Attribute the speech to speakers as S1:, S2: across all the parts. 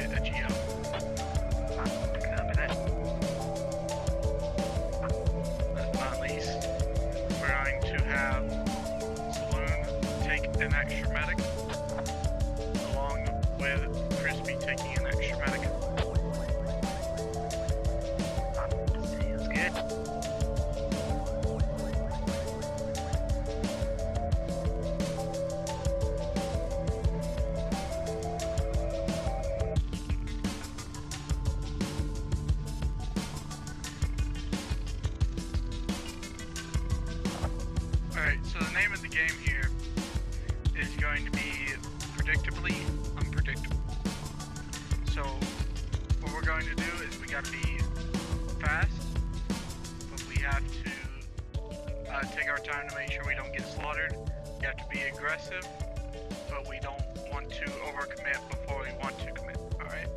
S1: get a GO.
S2: Copy that.
S1: Last but not least, we're going to have Saloon take an extra medic, along with Crispy taking an extra medic.
S2: Sounds good.
S1: Alright, so the name of the game here is going to be Predictably Unpredictable. So, what we're going to do is we gotta be fast, but we have to take our time to make sure we don't get slaughtered. We have to be aggressive, but we don't want to overcommit before we want to commit. Alright?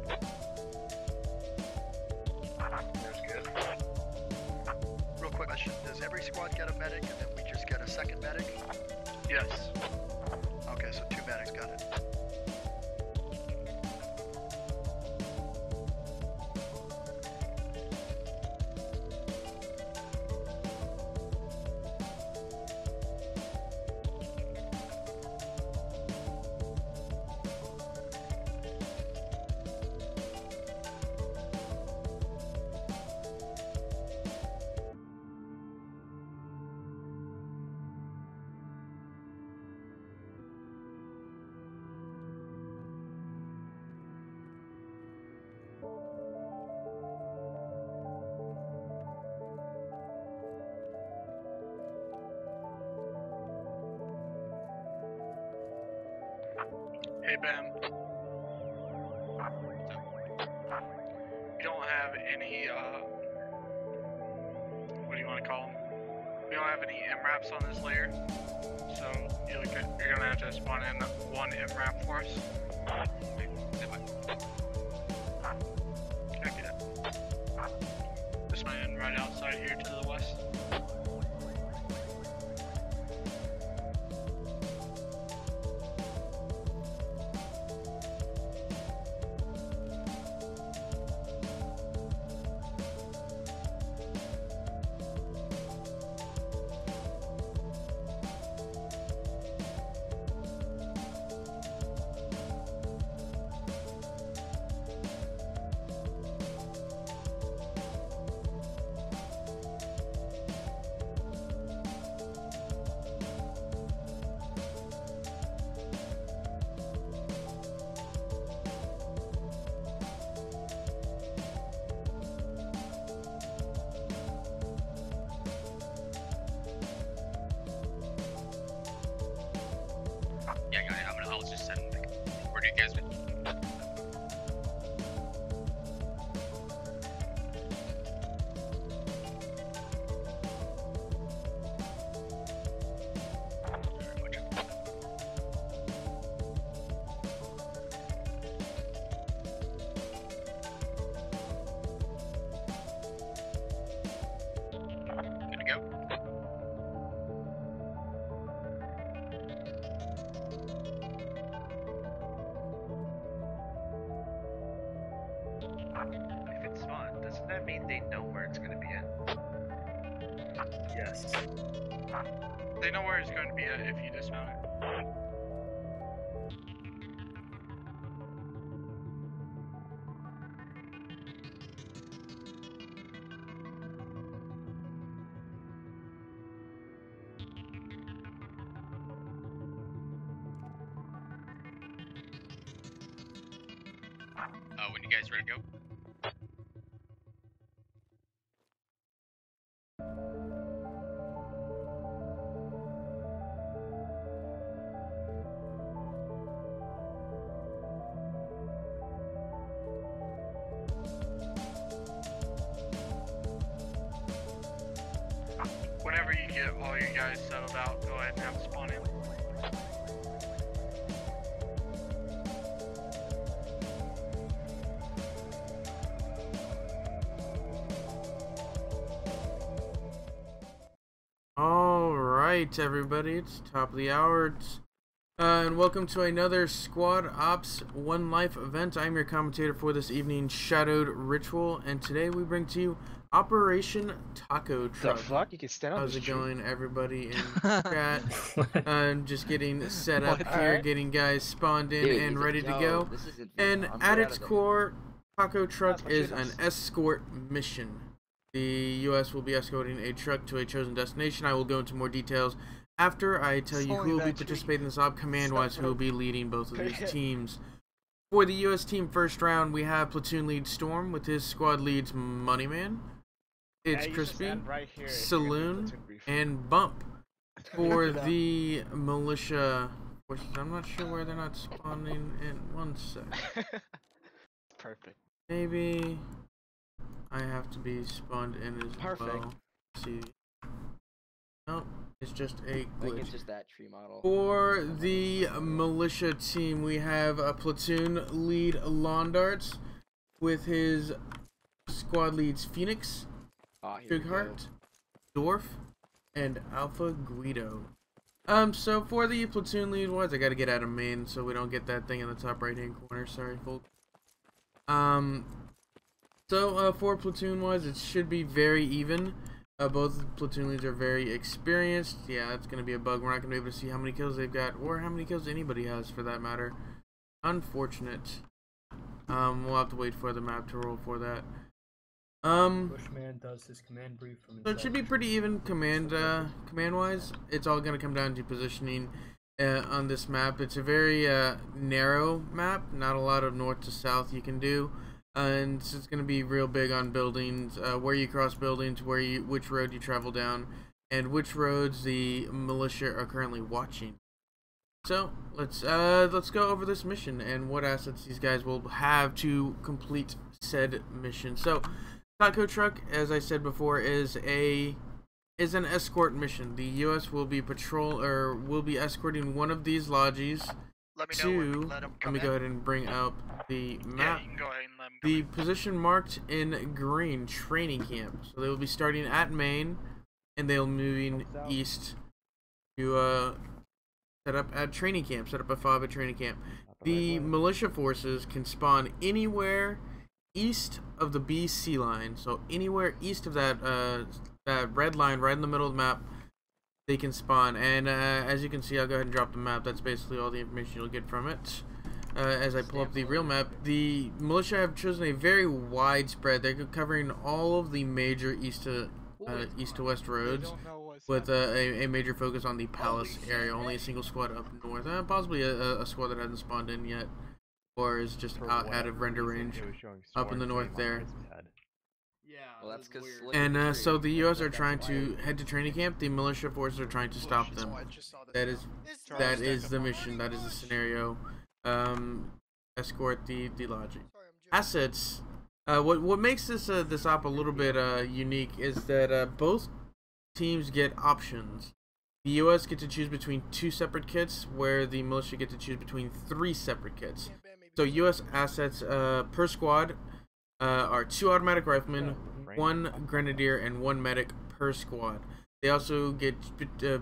S2: Sounds good.
S3: Real quick question, does every squad get a medic and then we just get a second medic?
S1: Yes.
S3: Okay, so 2 medics, got it.
S1: Hey Bam. We don't have any, what do you want to call them? We don't have any MRAPs on this layer, so you're gonna have to spawn in one MRAP for us. Copy that. This one in right outside here to the west.
S4: Yeah, got it. I'll just send it. Where do you guys been? Good to go.
S2: If it's spawned, doesn't that mean they know where it's gonna be at?
S3: Yes.
S1: They know where it's going to be at if you dismount it.
S4: When you guys ready to go?
S1: Whenever you get all you guys settled out, go ahead and have a spawn in.
S5: Alright everybody, it's top of the hour. It's And welcome to another Squad Ops One Life event. I'm your commentator for this evening, ShadowedRitual, and today we bring to you Operation Taco Truck.
S2: The fuck? You can stand on
S5: How's
S2: this
S5: it
S2: tree.
S5: going, everybody in chat? I'm just getting set up here,
S2: Alright.
S5: getting guys spawned in and ready to go. And at its core, Taco Truck is an escort mission. The U.S. will be escorting a truck to a chosen destination. I will go into more details after I tell you who will be participating in this op, command-wise, who will be leading both of these teams. For the U.S. team first round, we have platoon lead Storm with his squad leads Moneyman, It's Crispy, Saloon, and Bump. For the militia forces, I'm not sure where they're not spawning in. One sec.
S2: Perfect.
S5: Maybe I have to be spawned in as well. See. Nope. It's just a glitch.
S6: It's just that tree model.
S5: For the militia team, we have a platoon lead Londarts with his squad leads Phoenix, Bigheart, Dwarf, and Alpha Guido. So for the platoon lead ones, I gotta get out of main so we don't get that thing in the top right hand corner. Sorry, folks. For platoon wise, it should be very even. Both platoon leads are very experienced. Yeah, it's going to be a bug. We're not going to be able to see how many kills they've got or how many kills anybody has for that matter. Unfortunate. We'll have to wait for the map to roll for that.
S7: Bushman does his command brief from
S5: So it should be pretty even command-wise. It's all going to come down to positioning on this map. It's a very narrow map. Not a lot of north to south you can do. And it's going to be real big on buildings, where you cross buildings, which road you travel down, and which roads the militia are currently watching. So let's go over this mission and what assets these guys will have to complete said mission. So Taco Truck, as I said before, is an escort mission. The U.S. will be escorting one of these lodges.
S3: Let me
S5: go ahead and bring up the map.
S1: Yeah, you can go ahead and let them come
S5: The
S1: in.
S5: position marked in green, training camp. So they will be starting at main, and they'll moving east to set up at training camp. Set up a fob at training camp. The militia forces can spawn anywhere east of the BC line. So anywhere east of that red line, right in the middle of the map, they can spawn. And as you can see, I'll go ahead and drop the map. That's basically all the information you'll get from it. As I pull up the real map, the militia have chosen a very wide spread. They're covering all of the major east to west roads, with a major focus on the palace area. Only a single squad up north, possibly a squad that hasn't spawned in yet, or is just out of render range up in the north there.
S6: Well, that's because
S5: And so the U.S. are trying to head to training camp. The militia forces are trying to stop them. That is the mission. That is the scenario. Escort the logic. Assets. What makes this op a little bit unique is that both teams get options. The U.S. get to choose between 2 separate kits, where the militia get to choose between 3 separate kits. So U.S. assets per squad are 2 automatic riflemen, 1 grenadier, and 1 medic per squad. They also get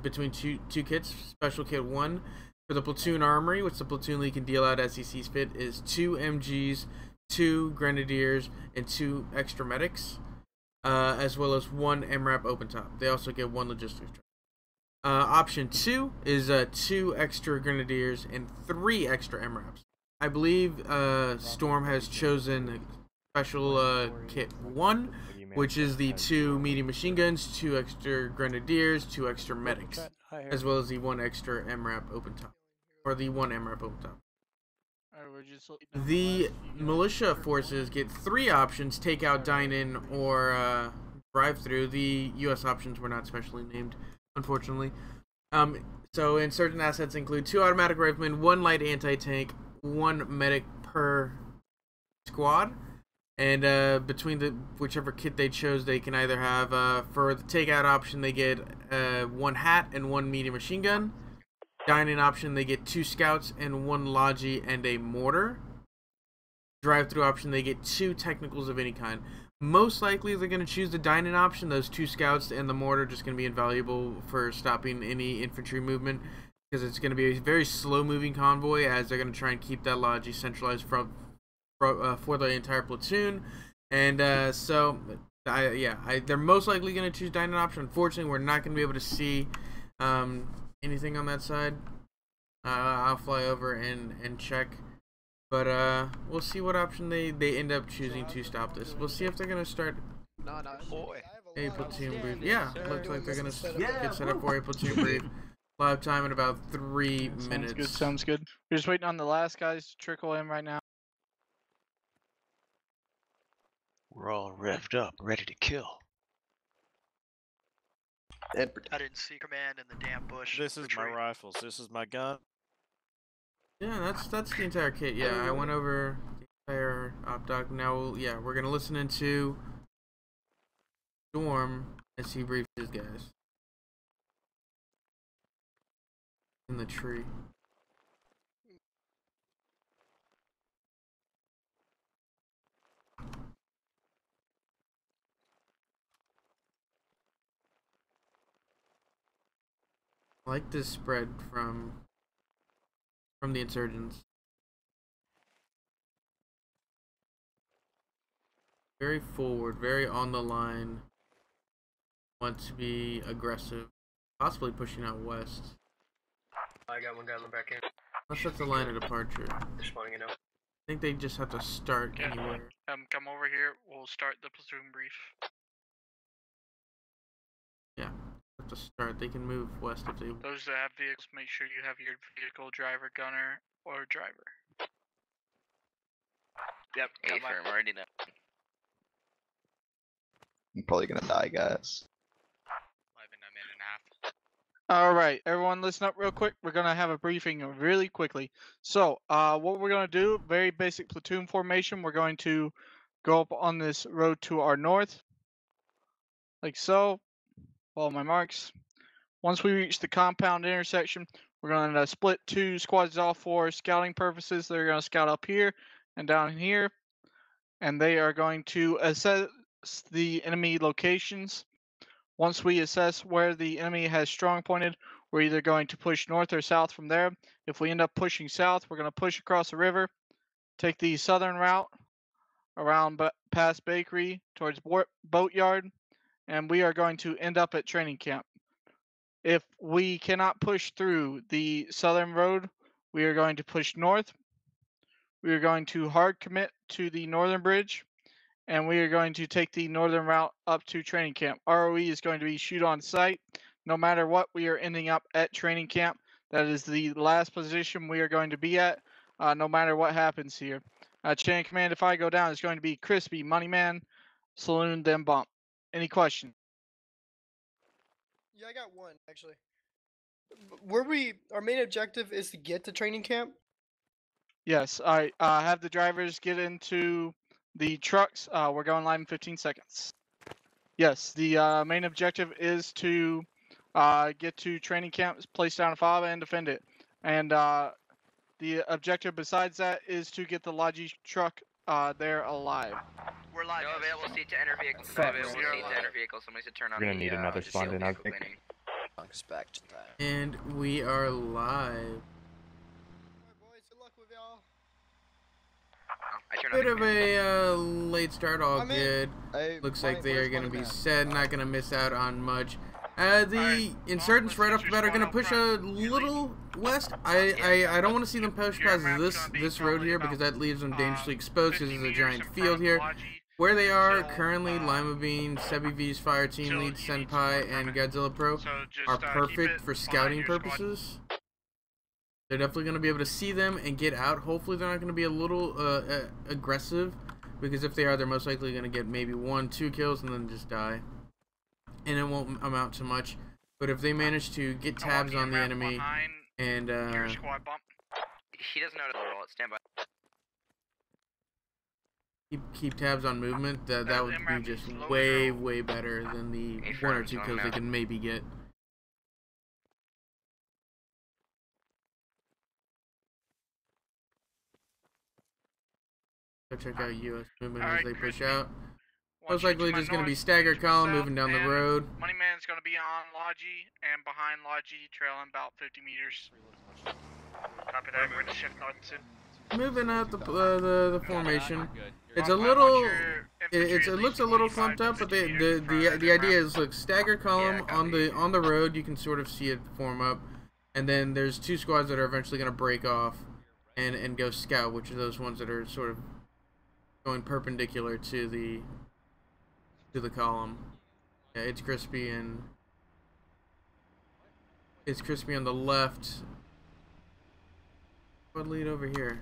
S5: between two kits. Special kit 1 for the platoon armory, which the platoon lead can deal out as he sees fit, is 2 MGs, 2 grenadiers, and 2 extra medics, as well as 1 MRAP open top. They also get 1 logistics truck. Option 2 is 2 extra grenadiers and 3 extra MRAPs. I believe Storm has chosen special kit 1, which is the 2 medium machine guns, 2 extra grenadiers, 2 extra medics, as well as the 1 extra MRAP open top, or the 1 MRAP open top. The militia forces get 3 options: takeout, dine-in, or drive-through. The U.S. options were not specially named, unfortunately. So in certain assets include 2 automatic riflemen, 1 light anti-tank, 1 medic per squad. And between whichever kit they chose, they can either have, for the takeout option, they get 1 hat and 1 medium machine gun. Dine-in option, they get 2 scouts and 1 logi and a mortar. Drive-through option, they get 2 technicals of any kind. Most likely, they're going to choose the dine-in option. Those 2 scouts and the mortar are just going to be invaluable for stopping any infantry movement. because it's going to be a very slow-moving convoy, as they're going to try and keep that logi centralized for the entire platoon. And so, they're most likely going to choose Dine option. Unfortunately, we're not going to be able to see anything on that side. I'll fly over and check. But we'll see what option they end up choosing to stop this. We'll see if they're going to start a platoon brief. Yeah, looks like they're going to get set up for a platoon brief. Live time in about 3 minutes.
S1: Sounds good. We're just waiting on the last guys to trickle in right now.
S8: We're all revved up, ready to kill.
S3: I didn't see command in the damn bush.
S9: This is my rifles. This is my gun.
S5: Yeah, that's the entire kit. Yeah, I went over the entire op doc. Now, yeah, we're gonna listen into Storm as he briefs his guys in the tree. I like this spread from the insurgents. Very forward, very on the line. Want to be aggressive, possibly pushing out west.
S7: I got one guy on the back end.
S5: Unless that's the line of departure.
S7: They're spawning it out.
S5: I think they just have to start anywhere.
S1: Come over here. We'll start the platoon brief.
S5: Yeah, have to start. They can move west if they.
S1: Those that have vehicles, make sure you have your vehicle driver, gunner, or driver.
S2: Yep, got firm already now.
S6: I'm probably gonna die, guys.
S4: 11, a minute and a half.
S1: Alright, everyone listen up real quick. We're going to have a briefing really quickly. So, what we're going to do, very basic platoon formation. We're going to go up on this road to our north. Like so. Follow my marks. Once we reach the compound intersection, we're going to split 2 squads off for scouting purposes. They're going to scout up here and down here. And they are going to assess the enemy locations. Once we assess where the enemy has strong pointed, we're either going to push north or south from there. If we end up pushing south, we're going to push across the river, take the southern route around past Bakery towards Boatyard, and we are going to end up at training camp. If we cannot push through the southern road, we are going to push north. We are going to hard commit to the northern bridge, and we are going to take the northern route up to training camp. ROE is going to be shoot on sight. No matter what, we are ending up at training camp. That is the last position we are going to be at, no matter what happens here. Chain of command, if I go down, it's going to be Crispy, Moneyman, Saloon, then Bump. Any questions?
S10: Yeah, I got one, actually. Our main objective is to get to training camp?
S1: Yes, I have the drivers get into the trucks. We're going live in 15 seconds. Yes, the main objective is to get to training camp, place down a fob, and defend it. And the objective besides that is to get the Logi truck there alive.
S2: We're live. No available seat to enter vehicle. No available seat to enter vehicle. Somebody should turn on.
S11: We're gonna need another spawn in, I think.
S5: And we are live.
S10: Alright, boys, good luck with y'all.
S5: Bit of a late start, all good. Looks like they are going to be set, not going to miss out on much. The insurgents right off the bat are going to push a little west. I don't want to see them push past this road here because that leaves them dangerously exposed. This is a giant field here. Where they are currently, Lima Bean, Sebi V's fire team lead, Senpai, and Godzilla Pro are perfect for scouting purposes. They're definitely going to be able to see them and get out. Hopefully they're not going to be a little aggressive, because if they are, they're most likely going to get maybe 1-2 kills and then just die. And it won't amount to much. But if they manage to get tabs on the enemy and
S2: he doesn't know to roll it. Stand by.
S5: keep tabs on movement, that would be just way better than the 1 or 2 kills they can maybe get. Go check out US movement as they push out. Most likely just going to be staggered column moving down the road.
S1: Moneyman is going to be on Logi and behind Logi, trailing about 50 meters.
S3: Copy that. We're going to shift north soon.
S5: Moving out the formation. It's a
S1: I
S5: little.
S1: want your infantry
S5: It
S1: at
S5: looks a
S1: least
S5: little
S1: 25
S5: clumped
S1: to
S5: up, but
S1: 50 meters in front of
S5: the
S1: that
S5: idea
S1: MRAP.
S5: is look stagger column on the road. You can sort of see it form up, and then there's two squads that are eventually going to break off and go scout, which are those ones that are sort of going perpendicular to the column. Yeah, it's crispy and it's crispy on the left. Squad lead over here.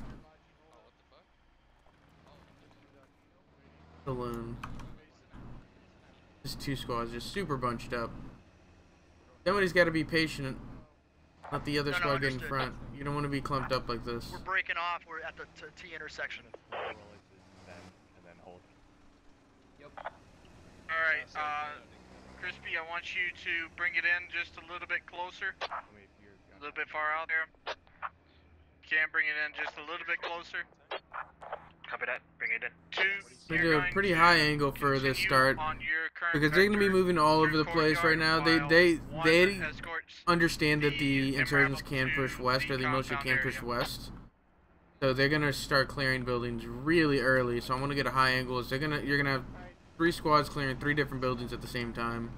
S5: Saloon. Just two squads, just super bunched up. Somebody's got to be patient. Let the other squad get in front. You don't want to be clumped up like this.
S3: We're breaking off. We're at the T intersection.
S1: Alright, Crispy, I want you to bring it in just a little bit closer. A little bit far out there. Can bring it in just a little bit closer.
S3: Copy that. Bring it in.
S5: They do a pretty high angle for this start because they're going to be moving all over the place right now. They understand that the insurgents can push west, or the militia can push west. So they're going to start clearing buildings really early. So I want to get a high angle. You're going to have 3 squads clearing 3 different buildings at the same time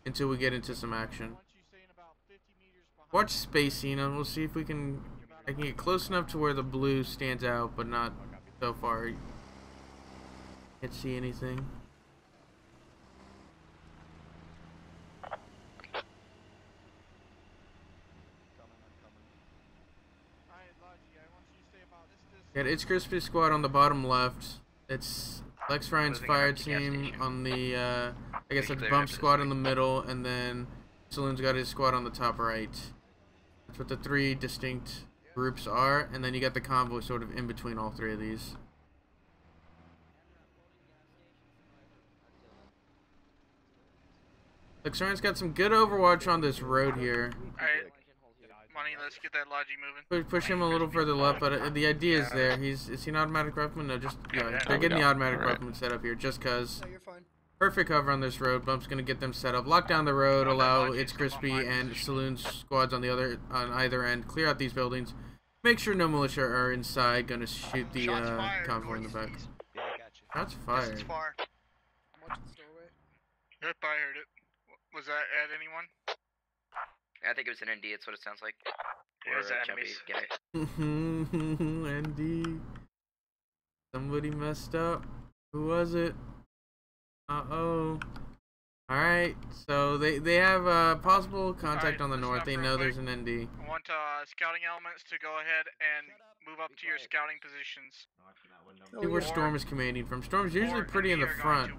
S5: until we get into some action. Watch spacing, and we'll see if I can get close enough to where the blue stands out, but not so far. Can't see anything. Yeah, it's Crispy Squad on the bottom left. It's Lex Ryan's fire team on the, I guess that's Bump Squad in the middle, and then Saloon's got his squad on the top right. That's what the 3 distinct groups are, and then you got the convoy sort of in between all 3 of these. Lex Ryan's got some good overwatch on this road here.
S1: Alright, Money, let's get that Logi moving.
S5: Push him a little further left, but the idea is there. Is he an automatic rifleman? No, just they're getting the automatic rifleman set up here just cause.
S10: No, you're fine.
S5: Perfect cover on this road. Bump's gonna get them set up. Lock down the road. Allow It's Crispy and Saloon squads on either end. Clear out these buildings. Make sure no militia are inside. Gonna shoot the convoy in the back. Shots fired.
S1: I'm watching the doorway. Yep, I heard it. Was that at anyone?
S2: I think it was an ND, it's what it sounds like.
S3: Or a
S2: enemies.
S5: Andy. Somebody messed up. Who was it? Uh-oh. Alright, so they have possible contact on the north. They know there's an ND.
S1: I want scouting elements to go ahead and move up to your scouting positions.
S5: See where Storm is commanding from. Storm's usually pretty in the front.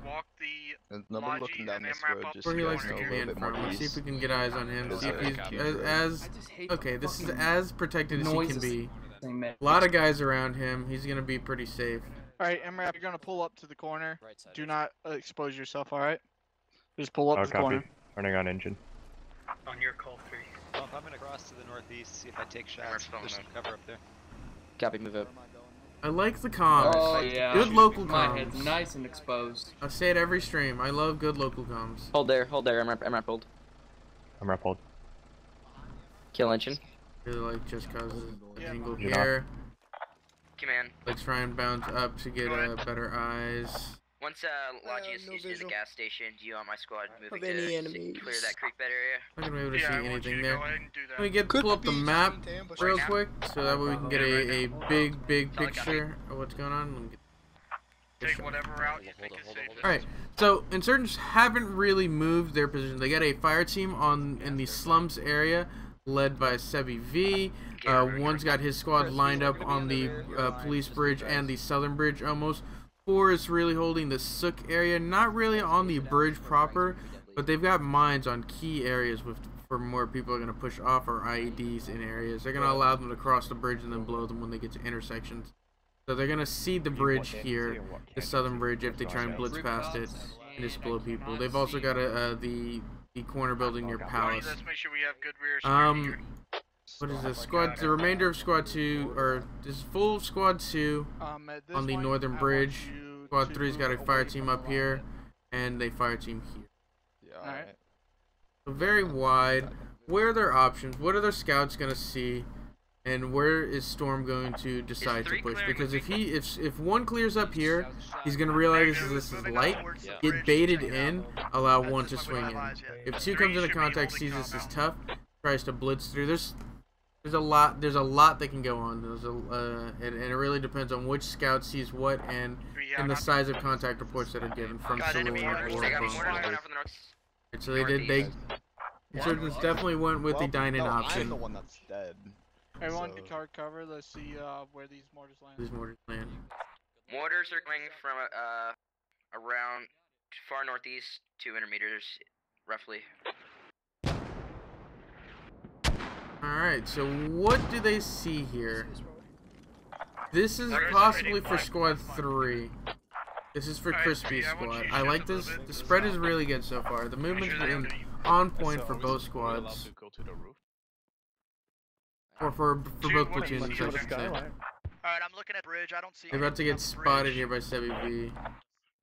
S6: There's nobody looking down this road, just
S5: Where he
S6: so
S5: likes
S6: you
S5: to
S6: know, a
S5: command
S6: little bit
S5: from.
S6: more
S5: Let's see if
S6: east.
S5: we can get eyes on him. See if he's
S6: As
S5: okay, this is as protected as he can be. A lot of guys around him. He's gonna be pretty safe.
S1: Alright, MRAP, you're gonna pull up to the corner. Do not expose yourself, alright? Just pull up to the corner.
S9: Turning on engine.
S3: On your call 3.
S8: Bump, I'm gonna cross to the northeast, see if I take shots. There's some cover up there.
S2: Copy, move up.
S5: I like the comms.
S7: Oh yeah.
S5: Good local
S7: My head's
S5: comms.
S7: nice and exposed.
S5: I say it every stream. I love good local comms.
S2: Hold there, MRAP, hold.
S9: I'm hold.
S2: Kill engine.
S5: Really like just cause of the angle
S9: You're
S5: here.
S2: Command.
S5: Let's try and bounce up to get better eyes.
S2: Once Logi is
S10: no
S2: in the
S10: visual
S2: gas station, do you want my squad moving
S10: of any
S2: to
S10: enemies.
S2: clear that creek bed area?
S5: Not gonna be able to
S1: Yeah, I
S5: see
S1: want you
S5: anything
S1: to
S5: there.
S1: go ahead and do that.
S5: Let me pull up the
S10: be
S5: map
S10: trying to ambush
S5: real
S10: us.
S5: quick, so that way we can get a big
S2: Solid copy.
S5: picture of what's going on. Let me get
S1: Take whatever route you think is safest.
S5: Alright, so insurgents haven't really moved their position. They got a fire team in the slums area, led by Sebi V. One's got his squad lined up on the police bridge and the southern bridge almost. 4 is really holding the Sook area, not really on the bridge proper, but they've got mines on key areas for more people are going to push off or IEDs in areas. They're going to allow them to cross the bridge and then blow them when they get to intersections. So they're going to seed the bridge here, the southern bridge, if they try and blitz past it and just blow people. They've also got the corner building near Palace.
S1: Let's make sure we have good rear security here.
S5: What is this? The remainder of Squad 2, or this is full Squad 2
S1: At this
S5: on the
S1: point,
S5: northern
S1: I want
S5: bridge.
S1: you
S5: Squad
S1: to
S5: 3's got a
S1: move
S5: fire
S1: away
S5: team
S1: from
S5: up
S1: the
S5: here,
S1: line.
S5: and a fire team here.
S1: Alright.
S5: So very wide. Where are their options? What are their scouts gonna see? And where is Storm going to decide to push? Because if one clears up here, he's gonna realize this is light, get baited in, allow one to swing in. If two comes into contact, sees this is tough, tries to blitz through. There's a lot that can go on. And it really depends on which scout sees what and the size of contact reports that are given from Saloon or Bone. So Insurgents definitely went with the dine-in option.
S6: I'm the one that's dead.
S1: Everyone get hard cover. Let's see where these mortars land.
S2: Mortars are coming from around far northeast, 200 meters, roughly.
S5: Alright, so what do they see here? This is possibly for Squad 3. This is for Crispy's squad. I like this. The spread is really good so far. The movement's been on point for both squads. Or for both platoons, I should say.
S3: Alright, I'm looking at bridge. I don't see.
S5: They're about to get spotted here by Sebi V.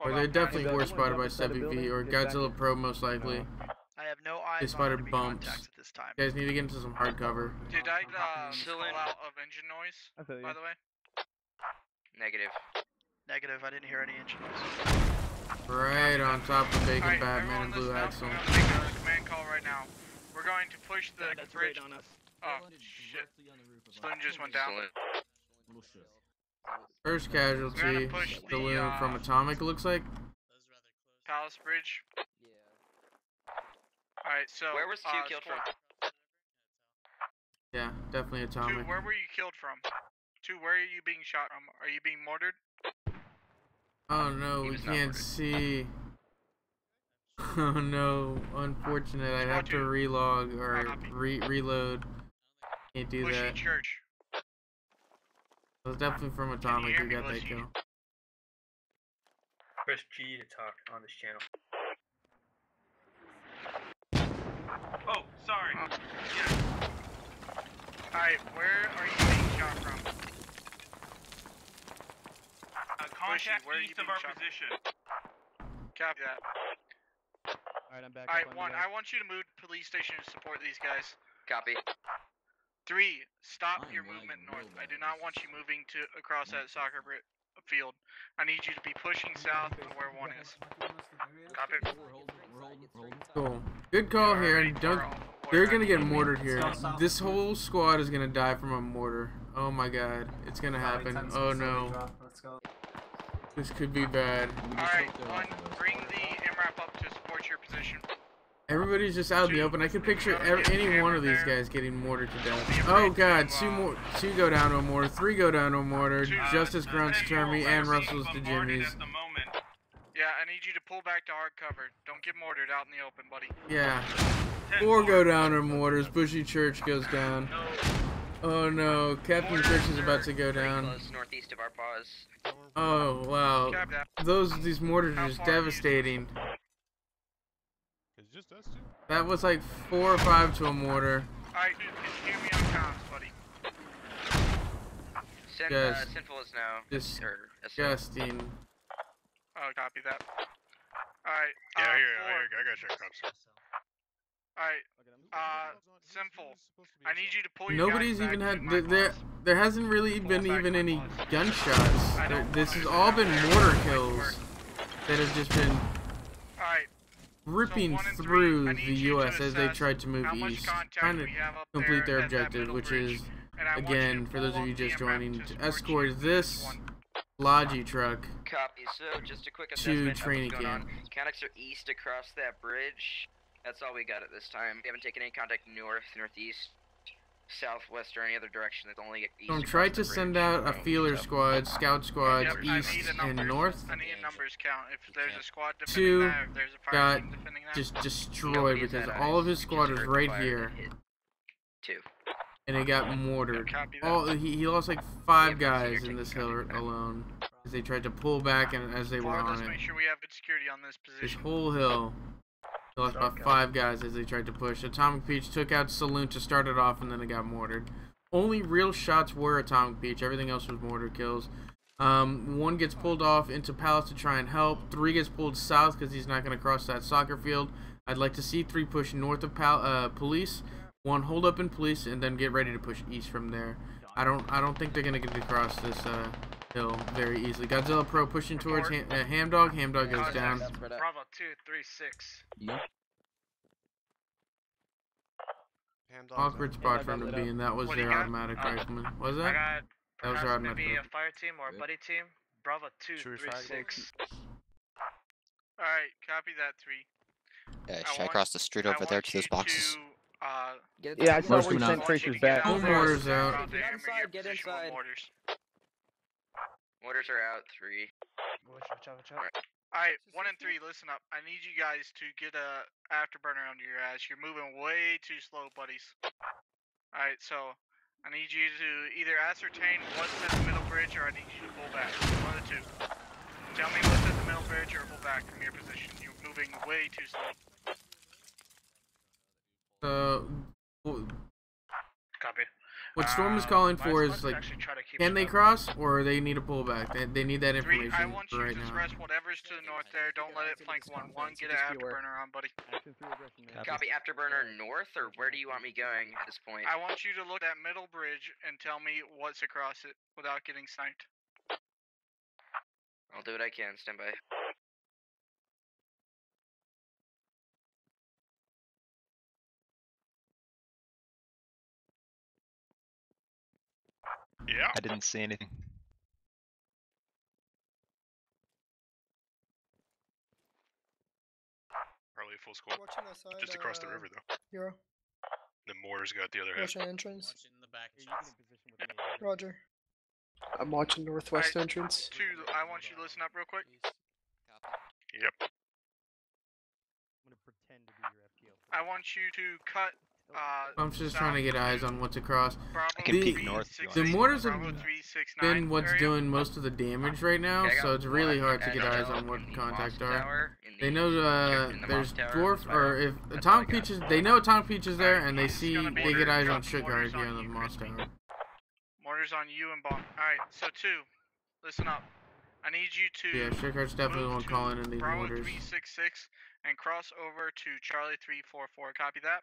S5: Or they definitely were spotted by Sebi V or Godzilla Pro most likely.
S3: I have no eyes.
S5: They spotted
S3: on
S5: bumps.
S3: contacts at this time.
S5: You guys need to get into some hard cover.
S1: Did I call out of engine noise, by the way?
S2: Negative.
S3: Negative. I didn't hear any engine noise.
S5: Right on top of Bacon Batman and Blue Axle.
S1: We're going to make a command call right now. We're going to push the bridge. Oh, shit. Saloon just went down.
S5: First casualty, Saloon from Atomic, it looks like.
S1: Palace Bridge. Alright, so...
S2: Where was 2 killed from?
S5: Yeah, definitely Atomic.
S1: 2, where were you killed from? 2, where are you being shot from? Are you being mortared?
S5: Oh no, we can't see. Oh no, unfortunate. I'd have to relog or reload. Can't do that.
S1: Church.
S5: It was definitely from Atomic who got that kill.
S7: Press G to talk on this channel.
S1: Oh, sorry. Yeah. Alright, where are you being shot from? Contact east of our position. Copy that.
S6: Alright, I'm back.
S1: Alright, 1, I want you to move to police station to support these guys.
S2: Copy.
S1: 3, stop your movement north. I do not want you moving across that soccer field. I need you to be pushing south of where 1 is. Copy.
S5: Cool. Good call here. They're gonna get mortared here. This whole squad is gonna die from a mortar. Oh my god. It's gonna happen. Oh no. This could be bad.
S1: Alright, 1, bring the MRAP up to support your position.
S5: Everybody's just out in the open. I can picture any one of these guys getting mortared to death. Oh god, 2 go down to a mortar, 3 go down to a mortar. Justice grunts to Termy and Russell's to Jimmy's.
S1: Yeah, I need you to pull back to hard cover. Don't get mortared out in the open, buddy.
S5: Yeah. 4 go down to mortars. Bushy Church goes down. Oh no, Captain Church is about to go down.
S2: Close northeast of our pause.
S5: Oh wow. These mortars are just devastating. That was like 4 or 5 to a mortar.
S1: Alright, dude, just hear me on comms, buddy.
S2: Sinful is now.
S5: Disgusting.
S1: Oh, copy that. Alright,
S4: yeah, I got your comms.
S1: Alright, Sinful, I need you to pull your
S5: Nobody's
S1: guys
S5: even
S1: back
S5: had,
S1: to my pause.
S5: there hasn't really been even any gunshots. This has all been mortar kills that have just been ripping through the U.S. as they tried to move east, trying to complete their objective, which is, again, for those of you just joining, to escort this Logi truck
S2: Copy. So just a quick
S5: to
S2: assessment
S5: training
S2: of what's going
S5: camp.
S2: on. Contacts are east across that bridge. That's all we got at this time. We haven't taken any contact north, northeast, southwest, or any other direction. That's only east.
S5: So try to send out a feeler squad, scout squads, east and north.
S1: I need a numbers count. If there's a squad defending
S5: 2
S1: that, if there's a fire
S5: got
S1: team defending that.
S5: just destroyed because all of his squad is right here.
S2: 2.
S5: And he got mortared. He lost like 5 guys in this hill alone as they tried to pull back and as they were on
S1: Let's make
S5: it.
S1: sure we have good security on this
S5: This
S1: position.
S5: whole hill. He lost about 5 guys as they tried to push. Atomic Peach took out Saloon to start it off and then it got mortared. Only real shots were Atomic Peach. Everything else was mortar kills. 1 gets pulled off into Palace to try and help. 3 gets pulled south because he's not going to cross that soccer field. I'd like to see 3 push north of police. 1 hold up in police, and then get ready to push east from there. I don't think they're going to get across this hill very easily. Godzilla Pro pushing towards Hamdog. Hamdog goes down.
S1: Bravo 236.
S5: Awkward spot for him to be in. That was
S1: What do you
S5: their
S1: got?
S5: automatic rifleman. Was
S1: I
S5: that?
S1: got
S5: That was
S1: perhaps
S5: our
S1: maybe
S5: automatic.
S1: a fire team or a buddy team. Bravo 236. Alright, copy that 3.
S11: Yeah, should I cross the street over there to those boxes?
S6: Yeah, I saw
S9: Most
S6: where you
S9: of them
S6: sent tracers back.
S5: Home mortars out.
S2: Get inside. Mortars are out. 3.
S1: Alright, 1 and 3, listen up. I need you guys to get a afterburner under your ass. You're moving way too slow, buddies. Alright, so I need you to either ascertain what's at the middle bridge or I need you to pull back. One of the 2. Tell me what's at the middle bridge or pull back from your position. You're moving way too slow. Copy.
S5: What Storm is calling
S1: my
S5: for
S1: squad's
S5: is like,
S1: actually try to keep
S5: can they
S1: up.
S5: cross or they need to pull back? They need that
S1: 3, I
S5: information
S1: want you
S5: right
S1: to
S5: now.
S1: suppress whatever's to the north there. Don't let it flank 1. Get an afterburner on, buddy.
S2: Copy afterburner north, or where do you want me going at this point?
S1: I want you to look at middle bridge and tell me what's across it without getting sniped.
S2: I'll do what I can. Stand by.
S4: Yeah.
S8: I didn't see anything.
S4: Probably a full squad.
S10: Watching that side.
S4: Just across the river, though.
S10: Hero.
S4: The Moors got the other half.
S10: Watching entrance.
S6: in the back.
S10: Roger. I'm watching northwest entrance.
S1: 2, I want you to listen up real quick.
S4: Yep.
S6: I'm gonna pretend to be your FTL.
S1: I want you to cut.
S5: I'm just trying to get eyes on what's across.
S1: Bravo
S8: I can peek
S1: 369,
S8: north.
S5: The mortars have
S1: Bravo 369
S5: been what's
S1: area.
S5: doing most of the damage right now,
S2: Okay, I
S5: so
S2: got
S5: it's really
S2: one
S5: hard to get eyes
S2: SL
S5: on what
S2: in the
S5: contact
S2: Moss
S5: are.
S2: Tower, in
S5: They
S2: the-
S5: know
S2: in the
S5: there's
S2: Moss Tower,
S5: Dwarf,
S2: but
S5: or if
S2: that's
S5: Atomic
S2: all I got.
S5: Peaches, they know Atomic Peaches there, and they
S1: It's
S5: see,
S1: gonna be
S5: they get eyes on
S1: mortars
S5: Sugar here
S1: on
S5: on the
S1: you,
S5: Moss Tower.
S1: Mortars on you and bomb. Alright, so 2, listen up. I need you to
S5: Yeah, Sugar's definitely the
S1: move
S5: one
S1: to
S5: calling in these
S1: Bravo
S5: mortars.
S1: 366 and cross over to Charlie 344. Copy that?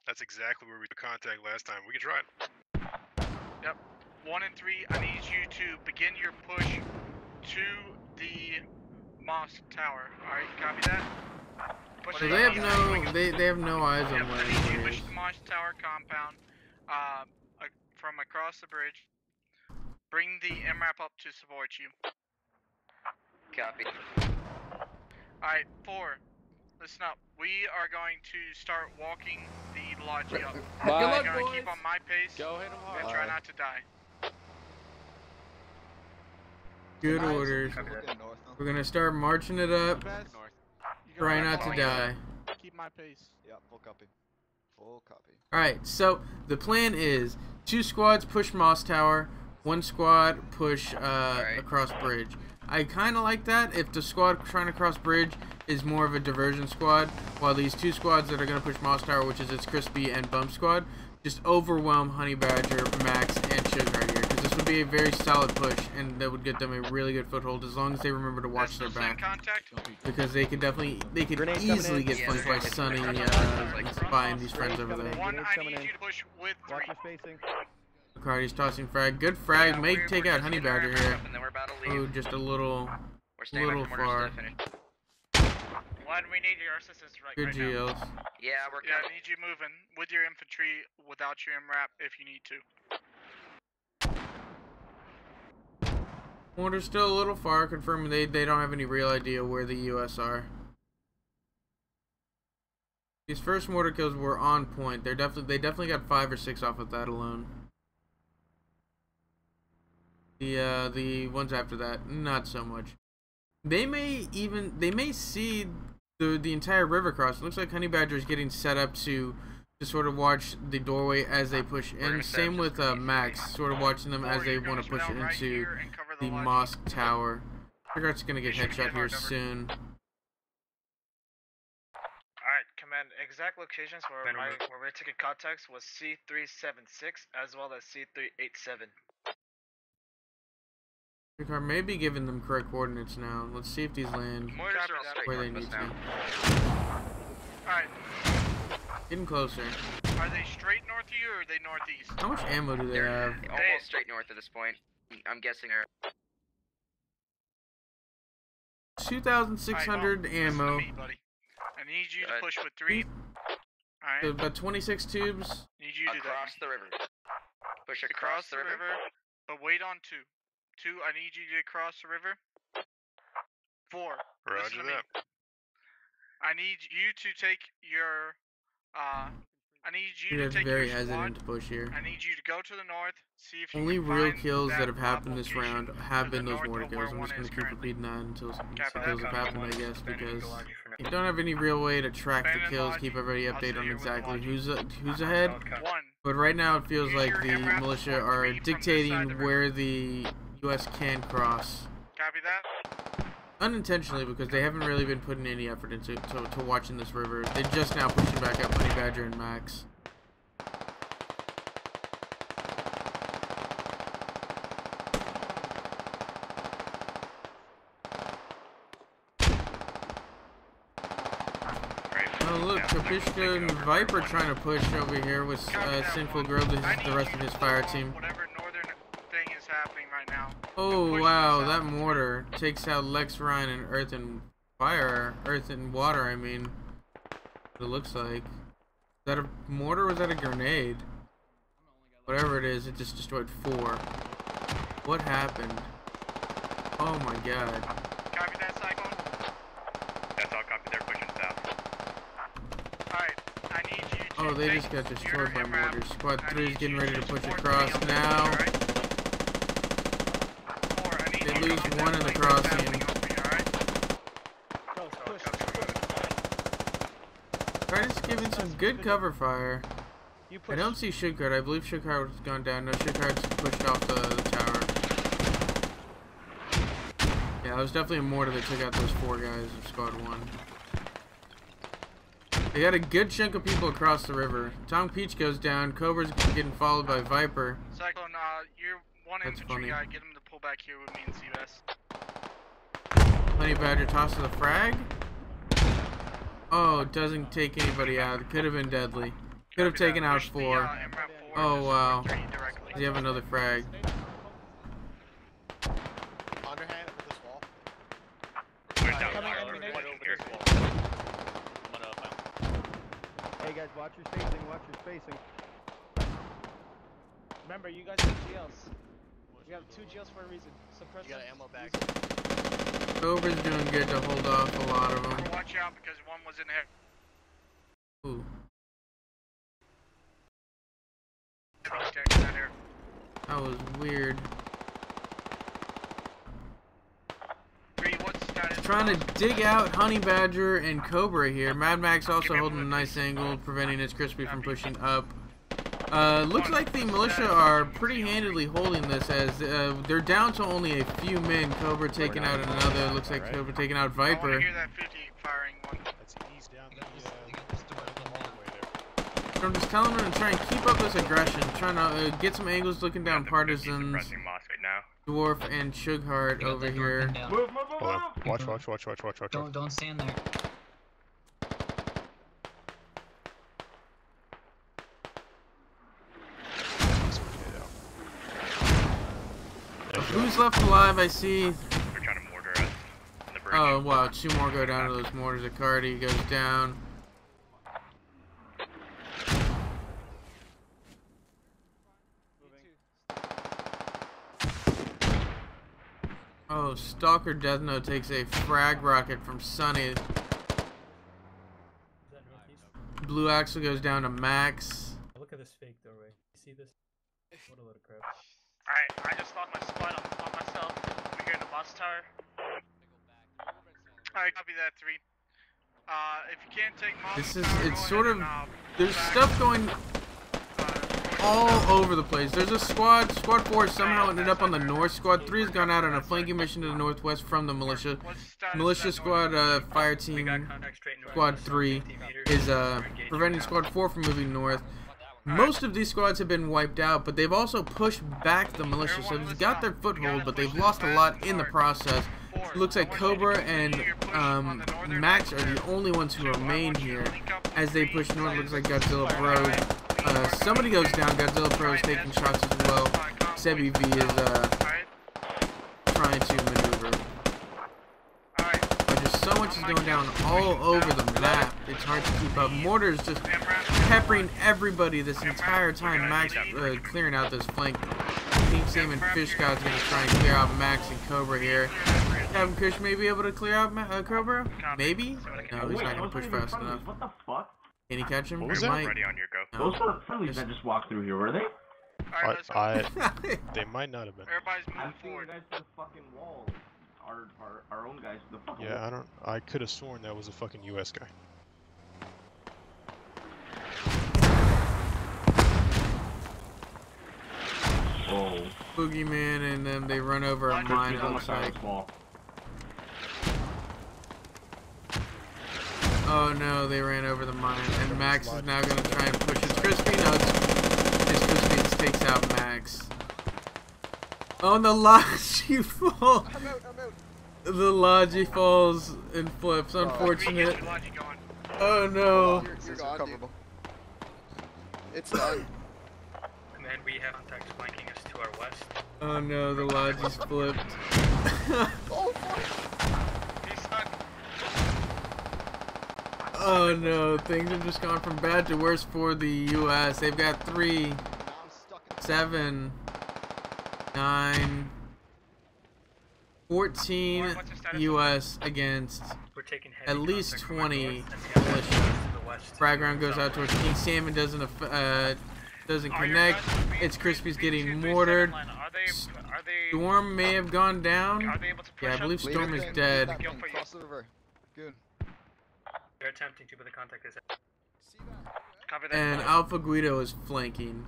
S4: That's exactly where we took contact last time. We can try it.
S1: Yep. 1 and 3, I need you to begin your push to the Moss Tower. Alright, copy that? Push
S5: So
S1: it
S5: they have
S1: up.
S5: no, they have no eyes
S1: Yep,
S5: on where
S1: I need you to
S5: anybody
S1: push
S5: is.
S1: the Moss Tower compound from across the bridge. Bring the MRAP up to support you.
S2: Copy.
S1: Alright, 4. Listen up. We are going to start walking the lodge up.
S6: Good luck,
S1: We're gonna
S6: boys.
S1: keep on my pace
S6: Go hit 'em hard.
S1: and try not to die.
S5: Good orders. We're gonna start marching it up. Try not to die.
S6: Keep my pace.
S3: Yeah, full copy. Full copy.
S5: Alright, so the plan is 2 squads push Moss Tower, 1 squad push across bridge. I kind of like that if the squad trying to cross bridge is more of a diversion squad, while these 2 squads that are going to push Moss Tower, which is its Crispy and Bump squad, just overwhelm Honey Badger, Max, and Sugar right here. Because this would be a very solid push, and that would get them a really good foothold as long as they remember to watch their back.
S1: Contact.
S5: Because they could
S6: Grenades coming
S5: easily
S6: in.
S5: get
S2: Yeah,
S5: flanked by
S2: grenades
S5: Sunny
S2: coming in.
S5: and Spy and these friends over
S6: Grenades
S5: there.
S6: coming
S1: 1, I need you to push with 3.
S6: Watch your spacing.
S5: Cardi's tossing frag. Good frag.
S2: Yeah,
S5: May
S2: we're
S5: take
S2: just
S5: out Honey
S2: getting our
S5: Badger
S2: MRAP
S5: here.
S2: up, and then we're about to leave.
S5: Oh, just a little
S2: We're staying
S5: little
S2: back for mortars to
S5: far.
S2: finish.
S1: 1, we need your assistance right
S5: Good
S1: now.
S5: GLs.
S2: Yeah, we're
S1: Yeah, I
S2: coming.
S1: need you moving with your infantry without your MRAP if you need to.
S5: Mortar's still a little far, confirming they don't have any real idea where the US are. These first mortar kills were on point. They definitely got 5 or 6 off of that alone. The ones after that, not so much. They may see the entire river cross. It looks like Honey Badger is getting set up to sort of watch the doorway as they push in.
S2: gonna set up
S5: Same with
S2: just for
S5: Max, sort of watching them as they want to push
S1: Right
S5: into
S1: here and cover
S5: the
S1: lodge.
S5: mosque tower. Trigger's gonna get
S1: You should
S5: headshot
S1: get
S5: here
S1: hard cover.
S5: soon.
S1: Alright, command. Exact locations where we're taking contacts was C376 as well as C387.
S5: Shugheart may be giving them correct coordinates now. Let's see if these land
S2: Mortars are all straight
S5: where they
S2: north of
S5: need
S2: us
S5: to.
S2: now.
S1: Alright,
S5: Getting closer.
S1: are they straight north of you or are they northeast?
S5: How much ammo do they
S2: They're
S5: have?
S2: almost straight north at this point. I'm guessing they're
S5: 2,600
S1: Listen
S5: ammo.
S1: to me, buddy. I need you to push with 3. Alright,
S5: About 26 tubes.
S1: need you to do
S2: across
S1: that.
S2: the river. Push
S1: Across the river, but wait on 2. 2, I need you to cross the river. 4, listen
S4: Roger
S1: to me.
S4: that.
S1: I need you to take your, I need you
S5: You're
S1: to take
S5: very
S1: your
S5: hesitant
S1: squad.
S5: to push here.
S1: I need you to go to the north, see if you
S5: Only
S1: can
S5: real
S1: find
S5: kills that have happened this
S1: location
S5: round have
S1: to
S5: been
S1: the
S5: those
S1: north
S5: mortar
S1: of
S5: kills.
S1: where
S5: I'm
S1: one
S5: just gonna
S1: is
S5: keep
S1: currently.
S5: repeating that until some
S1: Copy
S5: kills
S1: that.
S5: have happened, I guess, because
S7: for
S5: you don't have any real way to track the
S1: Abandoned
S5: kills,
S1: lodge.
S5: keep everybody
S1: I'll
S5: updated
S1: see
S5: on
S1: you with the
S5: exactly
S1: lodge.
S5: who's ahead.
S1: 1.
S5: But right now it feels
S1: Use
S5: like
S1: your
S5: the
S1: MRAP
S5: militia
S1: point
S5: are
S1: 3 from this side
S5: dictating
S1: of the river.
S5: where the U.S. can cross.
S1: Copy that?
S5: Unintentionally, because they haven't really been putting any effort into to watching this river. They're just now pushing back up Honey Badger and Max. Oh look, Kapishka and Viper trying to push over here with Sinful Grove, the rest of his fire team.
S1: Whatever northern thing is happening right now.
S5: Oh
S1: Push
S5: wow,
S1: this
S5: that
S1: out.
S5: mortar takes out Lex Ryan and Earth and Water, I mean. It looks like. Is that a mortar or was that a grenade? Whatever it is, it just destroyed 4. What happened? Oh my god.
S1: Copy that, Cyclone?
S9: That's all copy. They're pushing south.
S1: Alright, I need you to
S5: Oh, they
S1: take
S5: just got
S1: your
S5: destroyed by
S1: MRAP.
S5: mortars. Squad
S1: I
S5: 3 is
S1: need
S5: getting
S1: you
S5: ready to
S1: to
S5: push
S1: support
S5: across
S1: 3 on this
S5: now.
S1: bridge, alright? 4, I need
S5: They
S1: you to
S5: lose
S1: contact
S5: one in the
S1: like what's
S5: crossing.
S1: happening over here, alright?
S5: Try's giving some good cover fire.
S6: You
S5: I don't see Shugheart. I believe Shugheart has gone down. No, Shugheart's pushed off the tower. Yeah, it was definitely a mortar that took out those 4 guys of Squad 1. They got a good chunk of people across the river. Tom Peach goes down. Cobra's getting followed by Viper.
S1: Cyclone, you're one
S5: That's
S1: infantry
S5: funny.
S1: guy. Get him to pull back here with me and CBS.
S5: Honey Badger tosses a frag. Oh, doesn't take anybody out. Could have been deadly. Could have taken out
S1: Push
S5: 4.
S1: the, MRAP forward
S5: Oh,
S1: to
S5: wow.
S1: support 3 directly.
S5: Does he have another frag?
S10: Underhand with this wall.
S9: Push down.
S6: Coming
S9: One
S6: in,
S9: over
S6: Nate.
S9: here. One up.
S6: Hey guys, watch your spacing, watch your spacing. Remember, you guys have GLs. We have 2 GLs for a reason. Suppress
S10: You got an
S6: them.
S10: ammo bag.
S5: Cobra's doing good to hold off a lot of them.
S1: Watch out because one was in heavy
S5: Ooh.
S1: protection out here.
S5: That was weird.
S1: 3, what's the status?
S5: Trying to dig out Honey Badger and Cobra here. Mad Max also holding a nice angle, preventing its Crispy from pushing up. Looks like the militia are pretty handily holding this as they're down to only a few men. Cobra taking out another. Looks like Cobra taking out
S1: I want
S5: Viper.
S1: to hear that 50 firing one.
S4: That's ease down the hallway there.
S5: I'm just telling them to try and keep up this aggression. Trying to get some angles looking down Partisans,
S9: Suppressing Moss right now.
S5: Dwarf, and Shugheart over here.
S9: Hold on. Watch.
S12: Don't stand there.
S5: Who's left alive? I see.
S9: They're trying to mortar us in the bridge.
S5: Oh wow, 2 more go down to those mortars. Icardi goes down. Oh, Stalker Death Note takes a frag rocket from Sunny. Blue Axle goes down to Max.
S7: Look at this fake doorway. You see this? What a load of crap.
S1: Alright, I just locked my squad on myself. We're here in the boss tower. Alright, copy that 3. If you can't take Moss
S5: This is,
S1: tower,
S5: it's
S1: go
S5: sort
S1: ahead
S5: of,
S1: and,
S5: there's
S1: back,
S5: stuff going all over the place. There's a squad 4 somehow ended up on the north. Squad 3 has gone out on a flanking mission to the northwest from the militia.
S1: what's the status
S5: Militia
S1: of that
S5: squad
S1: north?
S5: fire team, squad 3 is preventing squad 4 from moving north. Most of these squads have been wiped out, but they've also pushed back the militia, so they've got their foothold, but they've lost a lot in the process. It looks like Cobra and Max are the only ones who remain here. As they push north, looks like Godzilla Pro. Somebody goes down. Godzilla Pro is taking shots as well. Sebi V is trying to maneuver. But just so much is going down all over the map. It's hard to keep up. Mortar's just peppering everybody this entire time. Max clearing out this flank. Team Sam and Fish God's gonna try and clear out Max and Cobra here. Captain Fish may be able to clear out Cobra? Maybe? No, he's not gonna push fast enough.
S13: What the fuck?
S5: Can he catch him?
S4: What was
S5: He
S4: that?
S5: might.
S9: Ready on your go.
S13: Those were friendlies that just walked through here, were they?
S4: They might not have been.
S1: Everybody's
S13: I'm
S1: moving
S13: seeing
S1: forward.
S13: guys to the fucking wall. Our own guys to the fucking
S4: Yeah,
S13: wall.
S4: I could have sworn that was a fucking US guy.
S13: Whoa.
S5: Boogeyman, and then they run over a mine, it looks like. Oh no, they ran over the mine, and Max is now gonna try and push his Crispy. No, it's Crispy takes out Max. Oh, and the Logi falls.
S10: I'm out.
S5: The Logi falls and flips. Unfortunate. Oh no.
S10: You're gone, dude. It's done.
S6: Command, we have contacts flanking us to our west.
S5: Oh no, the Logi's flipped.
S10: Oh fuck!
S1: He's stuck.
S5: Oh no, things have just gone from bad to worse for the US. They've got 3, 7, 9, 14 US against at least 20 militia. Frag round goes out towards King Salmon, doesn't connect. It's Crispy's getting mortared. Storm may have gone down. Yeah, I believe Storm is dead.
S6: They're attempting to, but the contact is
S5: And Alpha Guido is flanking.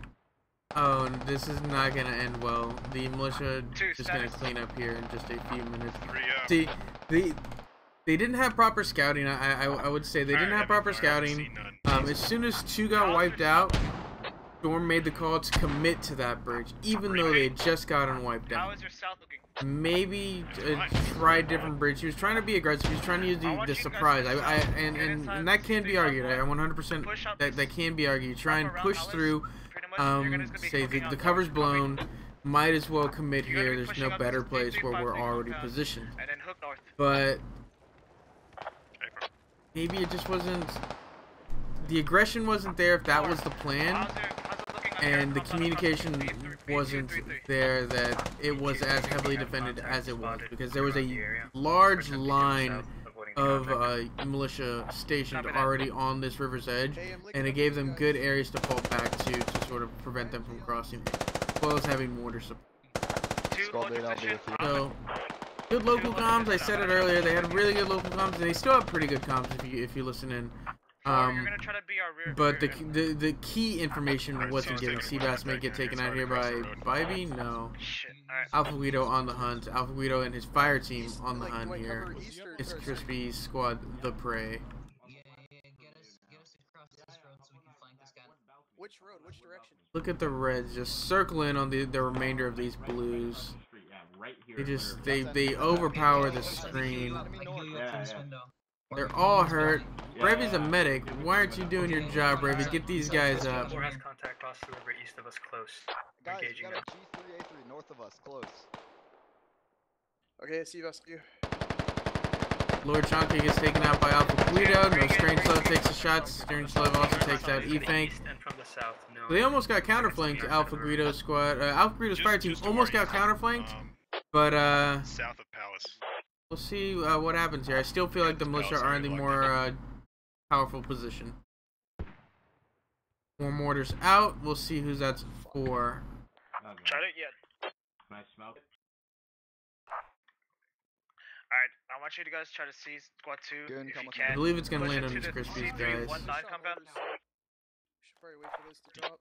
S5: Oh, and this is not gonna end well. The militia just gonna clean up here in just a few minutes. See, they didn't have proper scouting. I would say they didn't have proper scouting. As soon as 2 got wiped out, Storm made the call to commit to that bridge, even though they had just gotten wiped out. Maybe try a different bridge. He was trying to be aggressive. He was trying to use the surprise. And that can be argued. I 100% that can be argued. Try and push through. Say the cover's blown. Might as well commit here. There's no better place where we're already positioned. But maybe it just wasn't. The aggression wasn't there if that was the plan. And the communication wasn't there that it was as heavily defended as it was, because there was a large line of militia stationed already on this river's edge, and it gave them good areas to fall back to sort of prevent them from crossing, as well as having mortar support. So, good local comms. I said it earlier. They had really good local comms, and they still have pretty good comms if you listen in. But the key information wasn't given. Seabass may get taken out here by Bybee? No. Alpha Guido on the hunt. Alpha Guido and his fire team on the hunt here. It's Crispy's squad, the Prey.
S10: Which road? Which direction?
S5: Look at the reds just circling on the remainder of these blues. They overpower the screen. They're all hurt. Brevy's a medic. Why aren't you doing your job, Brevy? Get these guys up.
S6: Four has contact across the river east of us, close.
S14: Guys,
S6: Engaging
S14: we
S6: them.
S14: got a G3A3 north of us, close.
S10: Okay, I see us. You.
S5: Lord Chonky gets taken out by Alpha Guido. No Strange Love takes a shot. Strange Love also takes out E-Fank. So they almost got counterflanked, Alpha Guido's squad. Alpha Guido's fire team almost got counterflanked. But,
S4: south of Palace.
S5: We'll see what happens here. I still feel like the militia are in the more powerful position. More mortars out. We'll see who's that's for.
S1: Tried it yet.
S13: Can I smoke it?
S1: Alright, I want you to guys try to see squad 2 if you can.
S5: I believe it's going to
S1: Push
S5: land
S1: it
S5: on
S1: to
S5: these
S1: the
S5: Crispies,
S1: C319
S5: guys.
S1: compound.
S10: Should probably wait for this to drop.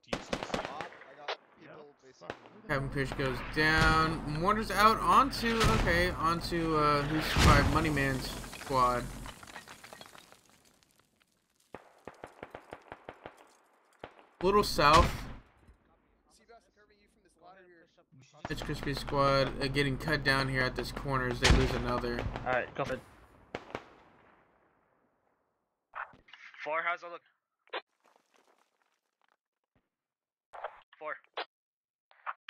S5: Captain Fish goes down. Mortars out onto, who's five? Moneyman's squad. little south. It's Crispy Squad getting cut down here at this corner as they lose another.
S6: Alright, go for it.
S9: 4, how's it look? 4.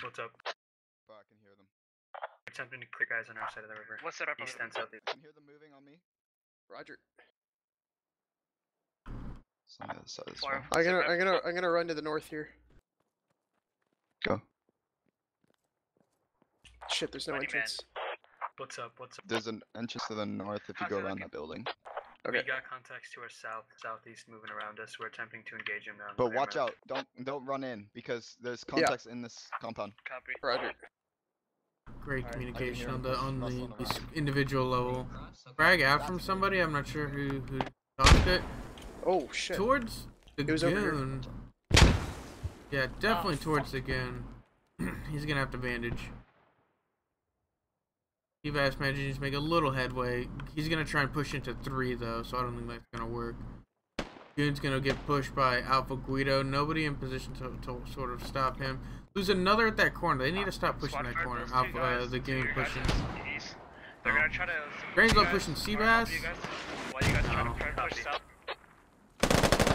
S6: What's up?
S14: Oh, I can hear them.
S6: Attempting to clear guys on our side of the river.
S9: What's up?
S6: East and southeast.
S14: I can hear them moving on me.
S10: Roger.
S14: It's on the other side as
S9: 4.
S14: well.
S10: I'm gonna run to the north here.
S14: Go.
S10: Shit, there's no
S9: Buddy,
S10: entrance.
S6: What's up? What's up?
S14: There's an entrance to the north if you
S9: How's
S14: go
S9: it
S14: around
S9: looking?
S14: that building.
S10: Okay.
S6: We got contacts to our southeast moving around us. We're attempting to engage them now.
S14: But watch out, don't run in because there's contacts in this compound.
S9: Copy.
S10: Roger.
S5: Great
S14: Alright,
S5: communication
S14: I
S5: on
S14: can hear
S5: the
S14: him rustling
S5: the
S14: around.
S5: individual level.
S12: Okay.
S5: Brag out from somebody. I'm not sure who tossed it
S10: Oh shit.
S5: towards the
S10: It was over here.
S5: goon. Yeah, definitely towards the goon. He's gonna have to bandage. Evas manages to make a little headway. He's gonna try and push into 3 though, so I don't think that's gonna work. Goon's gonna get pushed by Alpha Guido. Nobody in position to sort of stop him. Lose another at that corner. They need to stop pushing that corner. Alpha, the Goon pushing.
S9: They're gonna try to.
S5: Grange's pushing Seabass.
S9: Why you guys trying to push south?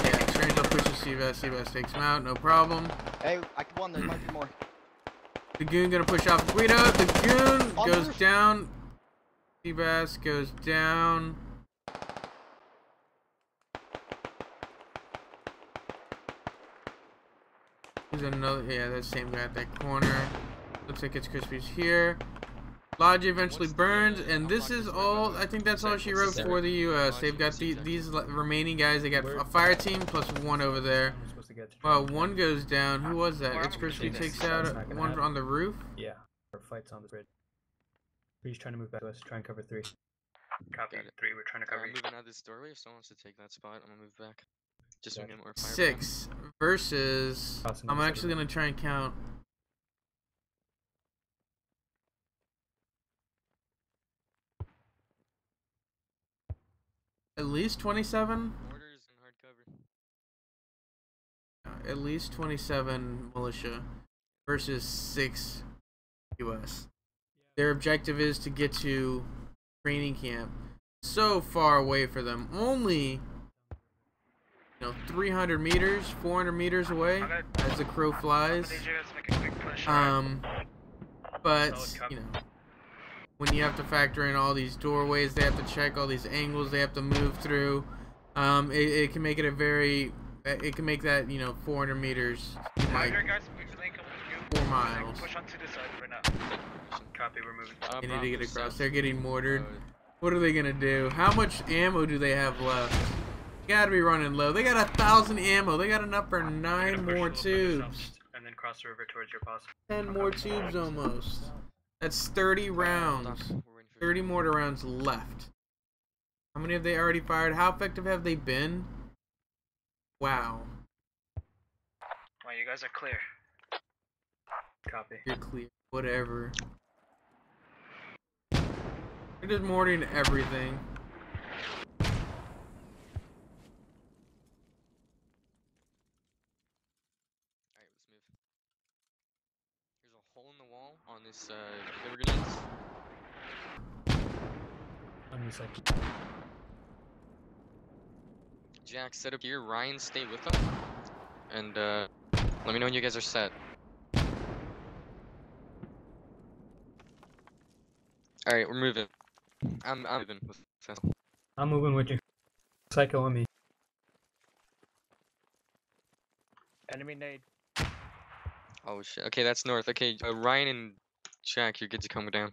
S5: Yeah, Grange's pushing Seabass. Seabass takes him out. No problem.
S14: Hey, I won. There might be more.
S5: The Goon gonna push Alpha Guido. The Goon
S14: On
S5: goes
S14: roof.
S5: down. Seabass goes down. There's another, yeah, that same guy at that corner. Looks like it's Crispy's here. Lodge eventually burns, and this is all, I think that's all she wrote for the US. They've got these remaining guys. They got a fire team plus 1 over there. Well, 1 goes down. Who was that? It's Crispy takes out 1 on the roof.
S7: Yeah, our fight's on the bridge. He's trying to move back to us, try and cover 3.
S6: Copy. 3, we're trying to cover
S11: I'm
S6: you.
S11: moving out this doorway. If someone wants to take that spot, I'm gonna move back. Just so we get more fire.
S5: 6 versus, I'm actually gonna try and count. At least 27?
S11: Mortars and hard cover.
S5: At least 27 militia versus 6 US. Their objective is to get to training camp. So far away for them. Only, 300 meters, 400 meters away as the crow flies. But, when you have to factor in all these doorways, they have to check all these angles they have to move through. It can make it a very, it can make that 400 meters like 4 miles.
S9: Push onto this side right now.
S6: Copy, we're moving.
S5: They need to get across. They're getting mortared. What are they gonna do? How much ammo do they have left? Gotta be running low. They got 1,000 ammo. They got enough for 9 more tubes.
S6: And then cross the river towards your posse.
S5: 10 more tubes almost. That's 30 rounds. 30 mortar rounds left. How many have they already fired? How effective have they been? Wow.
S9: Well, you guys are clear.
S6: Copy.
S5: You're clear. Whatever. They're just mortaring everything.
S11: Alright, let's move. There's a hole in the wall on this river grenades.
S7: On this side.
S11: Jack, set up here. Ryan, stay with them. And let me know when you guys are set. Alright, we're moving. I'm moving with fast.
S7: I'm moving with you. Psycho on me.
S6: Enemy nade.
S11: Oh shit. Okay, that's north. Okay, Ryan and Jack, you're good to come down.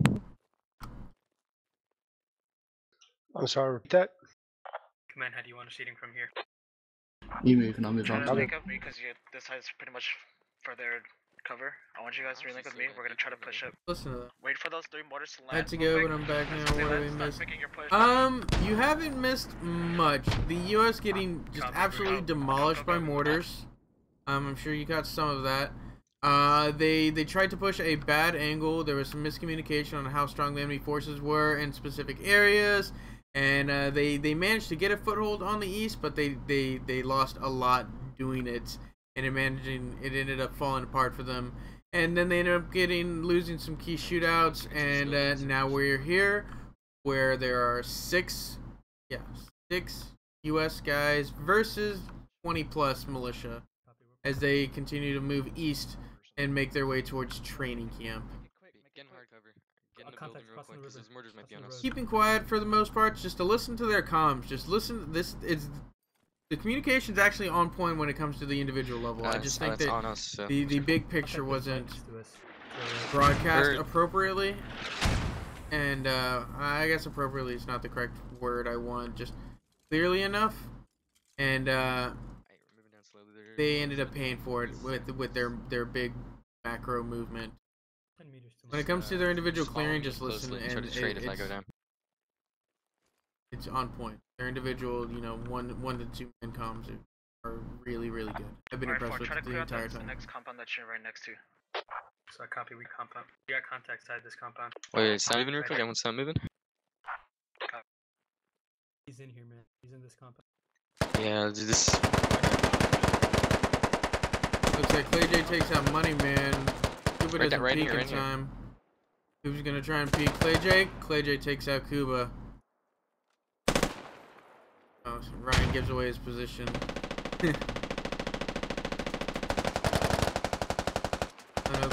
S15: I'm sorry, repeat that.
S6: Command, how do you want us seating from here?
S10: You move and I'll move
S9: Try
S10: on.
S9: to link up because this side is pretty much for their cover. I want you guys to relink with me. We're gonna try to push up.
S5: Listen to that.
S9: Wait for those 3 mortars to land.
S5: I had to go, but I'm back now. What do we miss? You haven't missed much. The U.S. getting just absolutely demolished by mortars. I'm sure you got some of that. They tried to push a bad angle. There was some miscommunication on how strong the enemy forces were in specific areas, and they managed to get a foothold on the east, but they lost a lot doing it. and it ended up falling apart for them. And then they ended up losing some key shootouts, and now we're here, where there are six U.S. guys versus 20+ militia, as they continue to move east and make their way towards training camp.
S11: Get in hard cover. Get in the building real quick, because those mortars might be on us.
S5: Keeping quiet for the most part, just to listen to their comms. Just listen. The communication's actually on point when it comes to the individual level. I just think that
S11: on us, so.
S5: the big picture wasn't broadcast appropriately, and I guess appropriately is not the correct word I want. Just clearly enough, and they ended up paying for it with their big macro movement. When it comes to their individual clearing, just listen and it's on point. Their individual, 1 to 2 man comms are really good. I've been impressed with it the entire time.
S9: The next compound that you're right next to.
S6: So I copy. We compound. We got contact side this compound.
S11: Wait, sound moving real quick. Everyone sound moving.
S7: He's in here, man. He's in this compound.
S11: Yeah, this.
S5: Looks like Clay J takes out money, man. Kuba doesn't
S11: right
S5: peek
S11: here,
S5: in time. Kuba's gonna try and peek Clay J. Clay J takes out Kuba. Oh, so Ryan gives away his position.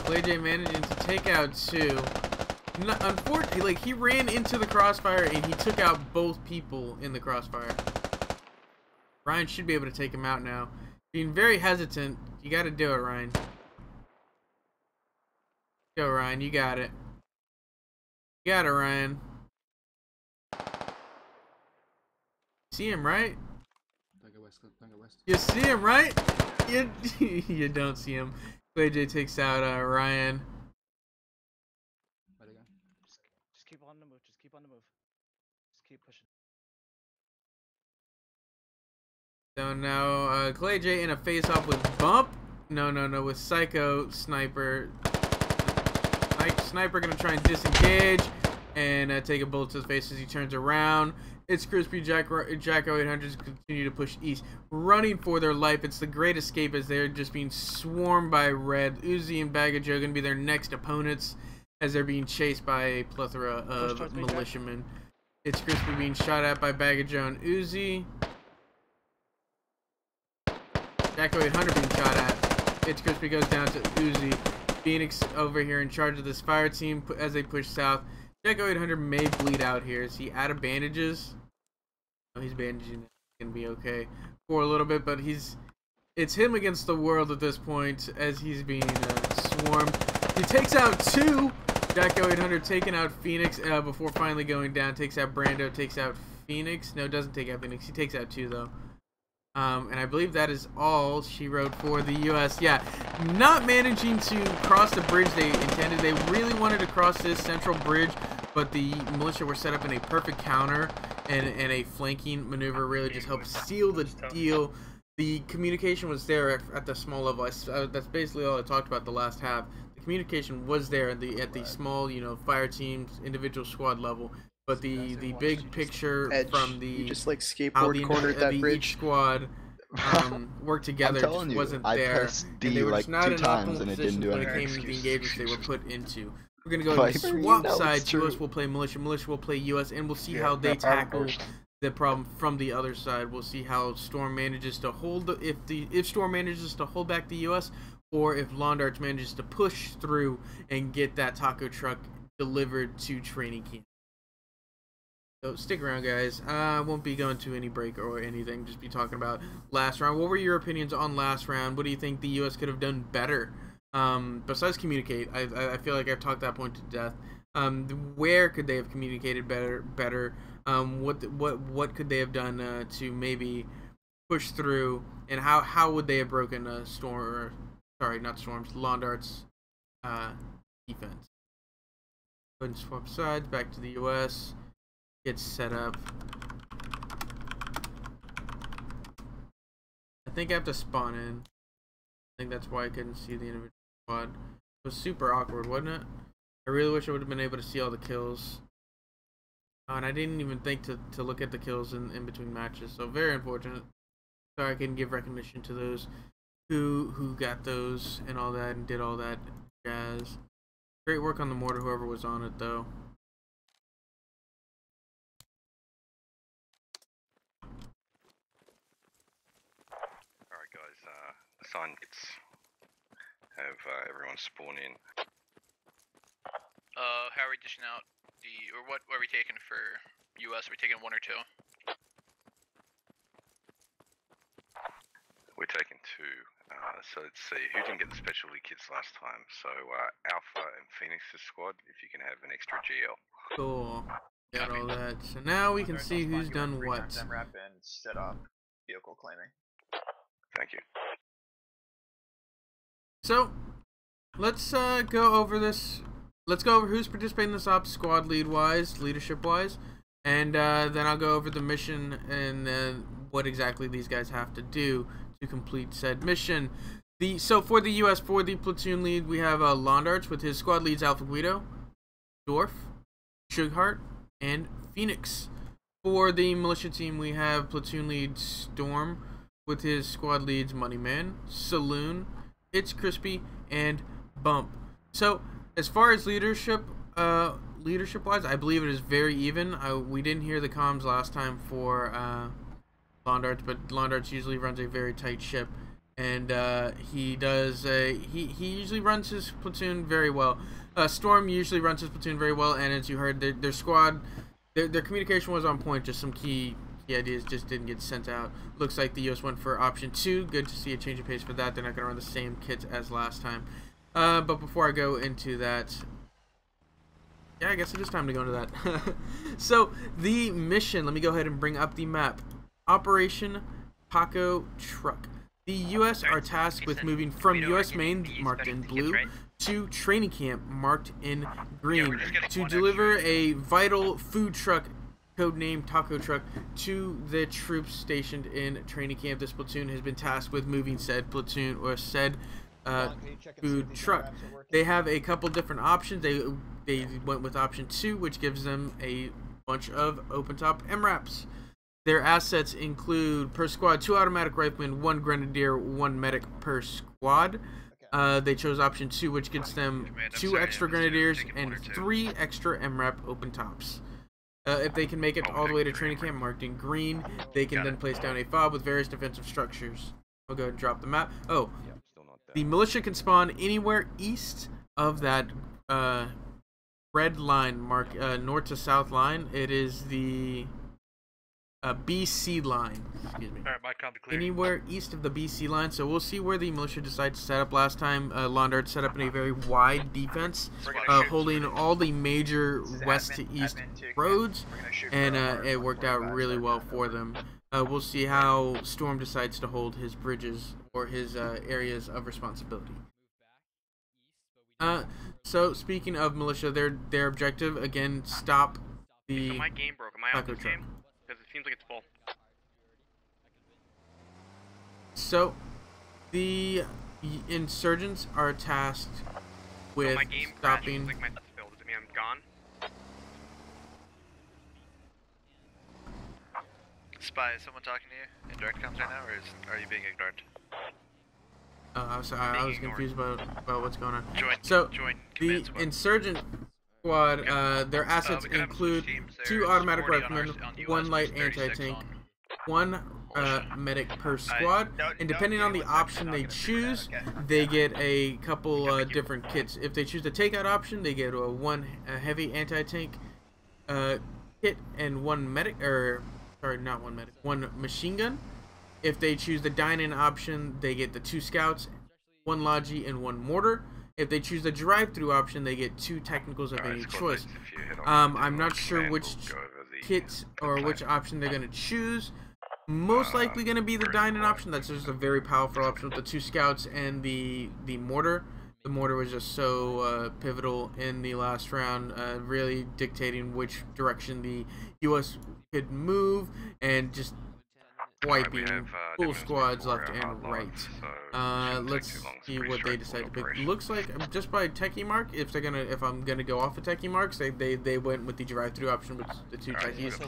S5: Clay J managing to take out 2. Unfortunately, he ran into the crossfire and he took out both people in the crossfire. Ryan should be able to take him out now. Being very hesitant. You got to do it, Ryan. Go, Ryan. You got it. You got it, Ryan. See him, right?
S16: Don't go west.
S5: You see him, right? You don't see him. Clay J takes out Ryan.
S13: Where'd he go? Just keep on the move. Just keep on the move. Just keep pushing.
S5: So now Clay J in a face-off with Bump. No, with Psycho Sniper. Sniper gonna try and disengage and take a bullet to the face as he turns around. It's Crispy Jacko 800s continue to push east, running for their life. It's the Great Escape as they're just being swarmed by Red. Uzi and Bag of Joe going to be their next opponents as they're being chased by a plethora of militiamen. It's Crispy being shot at by Bag of Joe and Uzi. Jacko 800 being shot at. It's Crispy goes down to Uzi. Phoenix over here in charge of this fire team as they push south. Jacko 800 may bleed out here. Is he out of bandages? No, he's bandaging. It's gonna be okay for a little bit, but it's him against the world at this point as he's being swarmed. He takes out 2. Jacko 800 taking out Phoenix before finally going down. Takes out Brando. Takes out Phoenix. No, doesn't take out Phoenix. He takes out 2 though. And I believe that is all she wrote for the U.S. Yeah, not managing to cross the bridge they intended. They really wanted to cross this central bridge, but the militia were set up in a perfect counter, and a flanking maneuver really just helped seal the deal. The communication was there at the small level. That's basically all I talked about the last half. The communication was there at the small, fire teams, individual squad level. But the big picture
S10: Edge,
S5: from
S10: you
S5: the
S10: just like skateboard cornered that bridge.
S5: Each squad worked together just wasn't there.
S14: I pressed D
S5: and
S14: like 2 times and it didn't do
S5: when
S14: anything.
S5: it came to the engagements they were put into. We're gonna go to swap sides. US will play militia. Militia will play US, and we'll see how they tackle the problem from the other side. We'll see how Storm manages to hold if Storm manages to hold back the US, or if Londarch manages to push through and get that taco truck delivered to training camp. So stick around, guys. I won't be going to any break or anything. Just be talking about last round. What were your opinions on last round? What do you think the U.S. could have done better? Besides communicate, I feel like I've talked that point to death. Where could they have communicated better? What could they have done to maybe push through? And how would they have broken Londart's defense? Go ahead and swap sides back to the U.S. Get set up. I think I have to spawn in. I think that's why I couldn't see the individual squad. It was super awkward, wasn't it? I really wish I would have been able to see all the kills. And I didn't even think to look at the kills in between matches. So very unfortunate. Sorry I couldn't give recognition to those who got those and all that and did all that jazz. Great work on the mortar, whoever was on it, though.
S16: Alright guys, assign kits. Have everyone spawn in.
S17: How are we dishing out or what are we taking for US? Are we taking 1 or 2?
S16: We're taking 2. So let's see, who didn't get the specialty kits last time? So Alpha and Phoenix's squad, if you can have an extra GL.
S5: Cool. Got all that. So now we can see who's done what.
S18: MRAP and set up vehicle claiming.
S16: Thank you.
S5: So, let's go over this. Let's go over who's participating in this op, squad lead-wise, leadership-wise, and then I'll go over the mission and what exactly these guys have to do to complete said mission. So for the U.S., for the platoon lead, we have Londarch with his squad leads Alpha Guido, Dwarf, Sugarheart, and Phoenix. For the militia team, we have platoon lead Storm with his squad leads Moneyman, Saloon, It's Crispy, and Bump. So as far as leadership wise, I believe it is very even. We didn't hear the comms last time for Londarch, but Londarch usually runs a very tight ship, and he usually runs his platoon very well. Storm usually runs his platoon very well, and as you heard, their squad, their communication was on point. Just some key ideas just didn't get sent out. Looks like the US went for option 2. Good to see a change of pace for that. They're not going to run the same kits as last time. But before I go into that, yeah, I guess it is time to go into that. So the mission, let me go ahead and bring up the map. Operation Taco Truck. The U.S. are tasked with moving from U.S. main, marked in blue, to training camp, marked in green, to deliver a vital food truck, codenamed Taco Truck, to the troops stationed in training camp. This platoon has been tasked with moving said platoon or said food truck. They have a couple different options. They went with option 2, which gives them a bunch of open top MRAPs. Their assets include, per squad, 2 automatic riflemen, 1 grenadier, 1 medic per squad. They chose option 2, which gets them 2 extra grenadiers and 3 extra MRAP open tops. If they can make it all the way to training camp marked in green, they can then place down a fob with various defensive structures. I'll go ahead and drop the map. Oh, the militia can spawn anywhere east of that red line, mark north to south line. It is the BC line, excuse me.
S17: Alright, my comp clear.
S5: Anywhere east of the BC line, so we'll see where the militia decides to set up. Last time, Londarch set up in a very wide defense, holding all the major west to east roads, and it worked out really well for them. We'll see how Storm decides to hold his bridges or his areas of responsibility. So speaking of militia, their objective, again, stop the
S17: So my game broke. Am I out this game? Because it seems like it's full.
S5: So, the insurgents are tasked with
S17: my game
S5: stopping.
S17: like my failed. Does it mean I'm gone?
S3: Spy, is someone talking to you in direct comms right now, or are you being ignored?
S5: I'm sorry, I was confused about what's going on.
S3: Join
S5: the insurgent squad, their assets include 2 automatic riflemen, 1 light anti-tank, 1 medic per squad, and depending on the option they choose, they get a couple different kits. If they choose the takeout option, they get one heavy anti-tank kit and 1 medic, or sorry, not 1 medic, 1 machine gun. If they choose the dine-in option, they get the 2 scouts, 1 logi, and 1 mortar. If they choose the drive-through option, they get 2 technicals of any choice. I'm not sure which kit or which option they're going to choose. Most likely going to be the dine-in option. That's just a very powerful option with the 2 scouts and the mortar. The mortar was just so pivotal in the last round, really dictating which direction the U.S. could move, and just wiping full
S16: Demons
S5: squads
S16: before
S5: left
S16: our
S5: and
S16: hard live,
S5: right.
S16: so shouldn't take
S5: Let's
S16: too long. It's a
S5: see
S16: pretty
S5: what they
S16: straightforward
S5: decide to pick.
S16: operation.
S5: Looks like just by techie mark, if I'm gonna go off of techie marks, they went with the drive-through option with the 2 techies.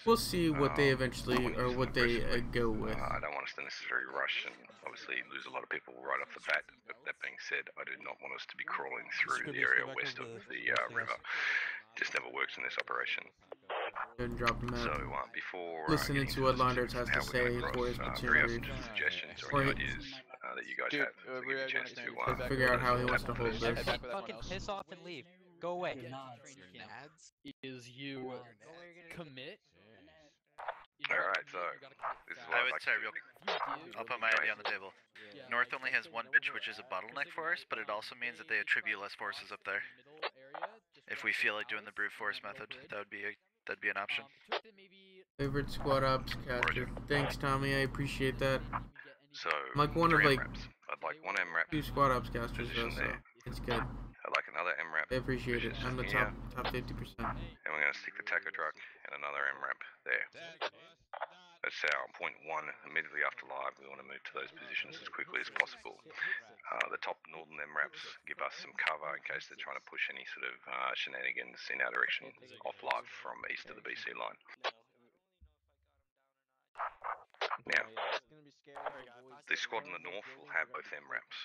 S5: We'll see what they eventually or what they go with.
S16: I don't want us to necessarily rush and obviously lose a lot of people right off the bat. But that being said, I do not want us to be crawling through the area west of the river. Just never works in this operation.
S5: And drop them out.
S16: So before
S5: listening to what Launders has to say for his
S16: very
S5: platoon
S16: open to suggestions
S5: or
S16: or ideas that you guys have. So give you a chance to
S5: figure out how he wants to hold this.
S19: Fucking piss off and leave. Go away.
S20: Is you commit?
S16: Alright, so this is what
S17: I would say real quick. I'll put my idea on the table. North only has one bridge, which is a bottleneck for us, but it also means that they attribute less forces up there. If we feel like doing the brute force method, that'd be an option.
S5: Favorite squad ops caster. Thanks, Tommy. I appreciate that.
S16: So
S5: I'm like one of like
S16: I'd like one MRAP.
S5: 2 squad ops casters though, so it's good.
S16: I'd like another MRAP.
S5: I appreciate it. I'm the top 50%.
S16: And we're gonna stick the taco truck and another MRAP there. That's our point 1 immediately after live. We want to move to those positions as quickly as possible. The top northern MRAPs give us some cover in case they're trying to push any sort of shenanigans in our direction off live from east of the BC line. Now, the squad in the north will have both MRAPs.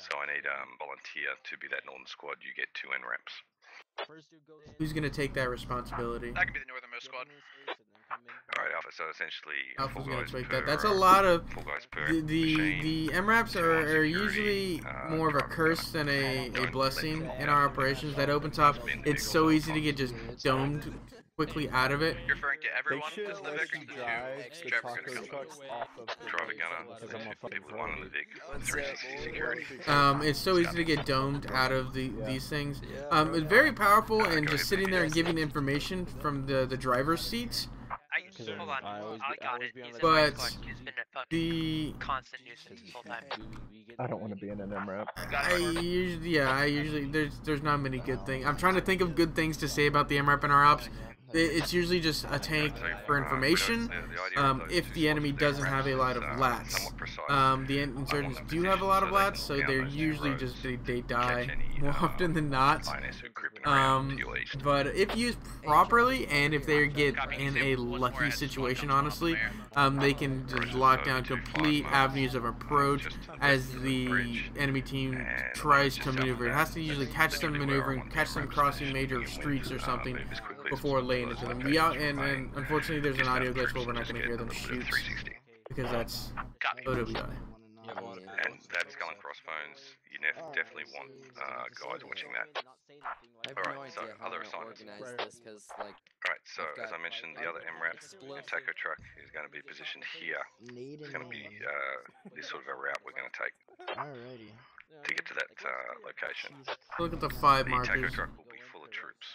S16: So I need a volunteer to be that northern squad. You get 2 MRAPs.
S5: Who's gonna take that responsibility?
S17: That could be the northernmost squad.
S16: Alright, Alpha, so essentially
S5: Alpha's gonna take that. That's a lot of the MRAPs are usually more of a curse than a blessing in our operations. That open top, it's so easy to get just domed quickly out of it.
S17: You're referring to everyone that's in the Vic?
S16: Driver gunner, people who in the Vic, 360 security.
S5: It's so easy to get domed out of these things. It's very powerful and just sitting there and giving information from the driver's seats.
S19: Hold on, I got it. He's
S5: But
S19: he's been a fucking constant nuisance this whole time.
S14: I don't want to be in an MRAP.
S5: I usually there's not many good things. I'm trying to think of good things to say about the MRAP and our ops. It's usually just a tank for information. If the enemy doesn't have a lot of lats, the insurgents do have a lot of lats, so they're usually just they die more often than not. But if used properly and if they get in a lucky situation, honestly, they can just lock down complete avenues of approach as the enemy team tries to maneuver. It has to usually catch them maneuvering, catch them crossing major streets or something before laying into them. And unfortunately there's an audio glitch where we're not going to hear them shoot because that's OWI.
S16: And that skull and crossbones, you definitely want guys watching that. Alright, so other assignments. Alright, so as I mentioned, the other MRAP, the taco truck, is going to be positioned here. It's going to be this sort of a route we're going to take to get to that location.
S5: Look at the 5 markers.
S16: The taco truck will be full of troops.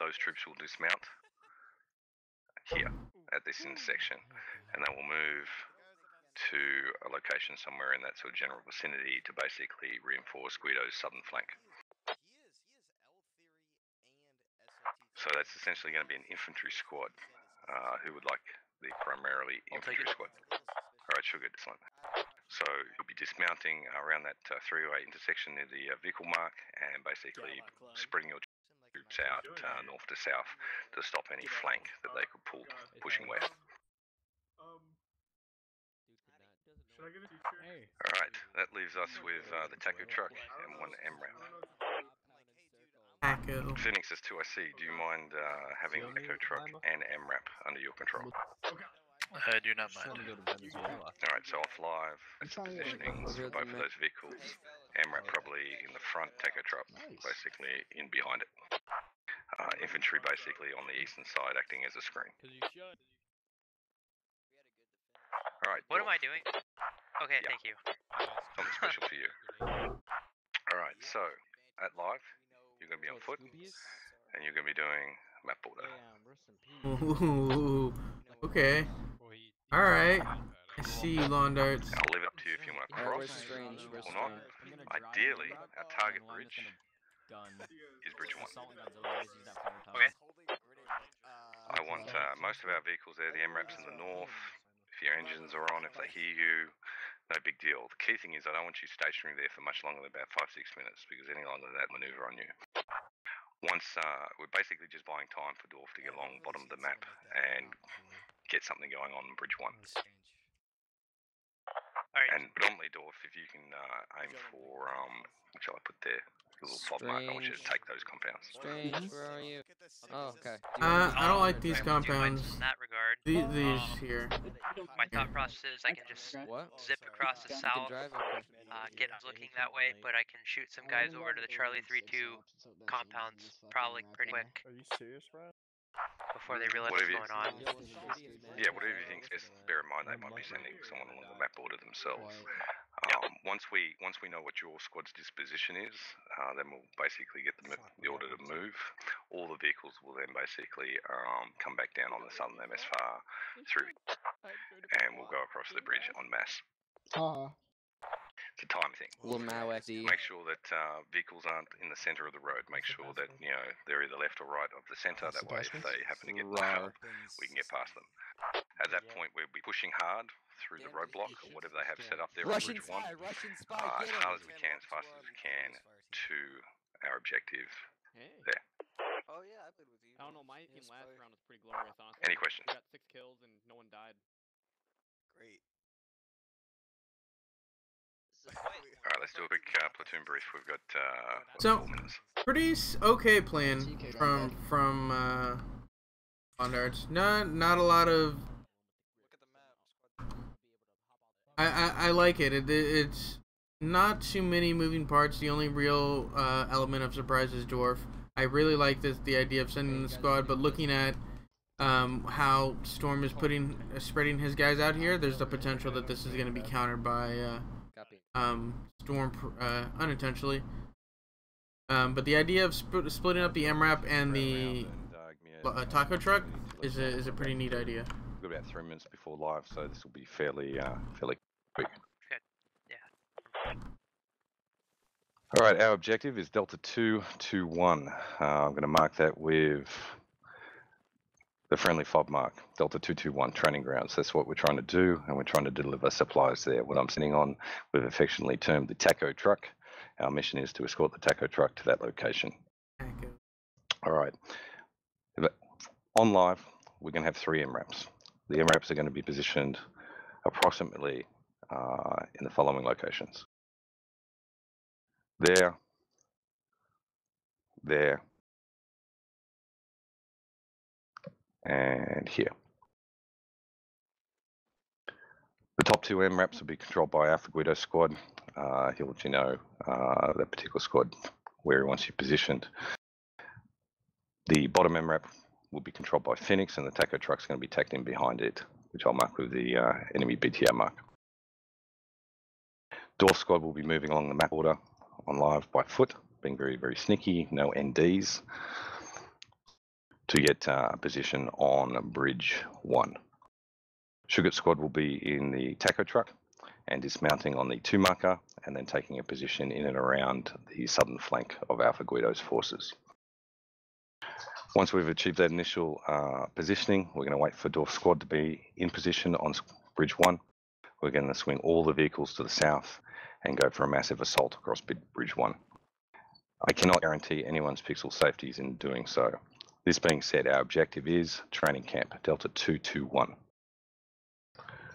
S16: Those troops will dismount here at this intersection, and they will move to a location somewhere in that sort of general vicinity to basically reinforce Guido's southern flank. So that's essentially going to be an infantry squad. Who would like the primarily infantry squad? Alright, she'll get this one. So you'll be dismounting around that 308 intersection near the vehicle mark and basically spreading your troops out north to south to stop any flank that they could pull pushing west. Alright, that leaves us with the taco truck and 1 MRAP. Phoenix is 2IC, do you mind having Echo Truck and MRAP under your control?
S17: I do not mind.
S16: Alright, so off live, positionings for both of those vehicles. MRAP probably in the front, Echo Truck basically in behind it. Infantry basically on the eastern side acting as a screen. Alright.
S19: What am I doing? Okay, thank you.
S16: Something special for you. Alright, so at live, you're going to be on foot, and you're going to be doing map border.
S5: Ooh, okay. Alright. I see you, lawn darts.
S16: I'll leave it up to you if you want to cross or not. Ideally, our target bridge is bridge 1.
S19: Okay.
S16: I want most of our vehicles there, the MRAPs in the north. If your engines are on, if they hear you, no big deal. The key thing is I don't want you stationary there for much longer than about 5-6 minutes, because any longer than that maneuver on you. Once we're basically just buying time for Dorf to get along the bottom of the map and get something going on Bridge 1. And predominantly Dorf, if you can aim for, what shall I put there? A little fob mark. I want you to take those compounds.
S11: Strange, where are you? Oh, okay.
S5: I don't like these compounds.
S19: In that regard,
S5: These here.
S19: my thought process is I can just zip across the south, get looking that way, but I can shoot some guys over to the Charlie 3-2 compounds probably pretty quick.
S18: Are you serious, Ryan?
S19: Before they realize what's going on.
S16: Yeah, whatever you think's best. Bear in mind they might be sending someone along the map border themselves. Once we know what your squad's disposition is, then we'll basically get the order to move. All the vehicles will then basically come back down on the southern MSFAR through, and we'll go across the bridge en masse. It's a time thing. Make sure that vehicles aren't in the center of the road. Make sure that they're either left or right of the center. That way, if they happen to get no help, we can get past them. At that point, we'll be pushing hard through the roadblock or whatever they have set up there on Bridge 1, as hard as we can, as fast as we can, to our objective there.
S20: Oh yeah, I played with you. I don't know, my team last round was pretty glorious, honestly.
S16: Any questions?
S20: We got 6 kills and no one died.
S18: Great.
S16: Alright, let's do a quick platoon brief. We've got 4 minutes.
S5: Pretty okay plan from Bondards. Not a lot of. I like it. It's not too many moving parts. The only real element of surprise is Dwarf. I really like the idea of sending the squad, but looking at how Storm is spreading his guys out here, there's the potential that this is going to be countered by Storm unintentionally. But the idea of splitting up the MRAP and the taco truck is a pretty neat idea.
S16: We've got about 3 minutes before live, so this will be fairly quick.
S19: Yeah.
S16: Alright, our objective is Delta 221. I'm going to mark that with the friendly fob mark, Delta 221 training grounds. That's what we're trying to do, and we're trying to deliver supplies there. What I'm sitting on, we've affectionately termed the taco truck. Our mission is to escort the taco truck to that location. Alright, on live, we're going to have 3 MRAPs. The MRAPs are going to be positioned approximately in the following locations. There, and here. The top 2 MRAPs will be controlled by Alpha Guido squad. He'll let you know that particular squad where he wants you positioned. The bottom MRAP will be controlled by Phoenix, and the taco truck's going to be tacked in behind it, which I'll mark with the enemy BTR mark. Dorf squad will be moving along the map order on live by foot, being very, very sneaky, no NDs, to get a position on Bridge 1. Sugar squad will be in the taco truck and dismounting on the 2 marker, and then taking a position in and around the southern flank of Alpha Guido's forces. Once we've achieved that initial positioning, we're going to wait for Dorf squad to be in position on Bridge 1. We're going to swing all the vehicles to the south and go for a massive assault across Bridge 1. I cannot guarantee anyone's pixel safeties in doing so. This being said, our objective is training camp, Delta 221.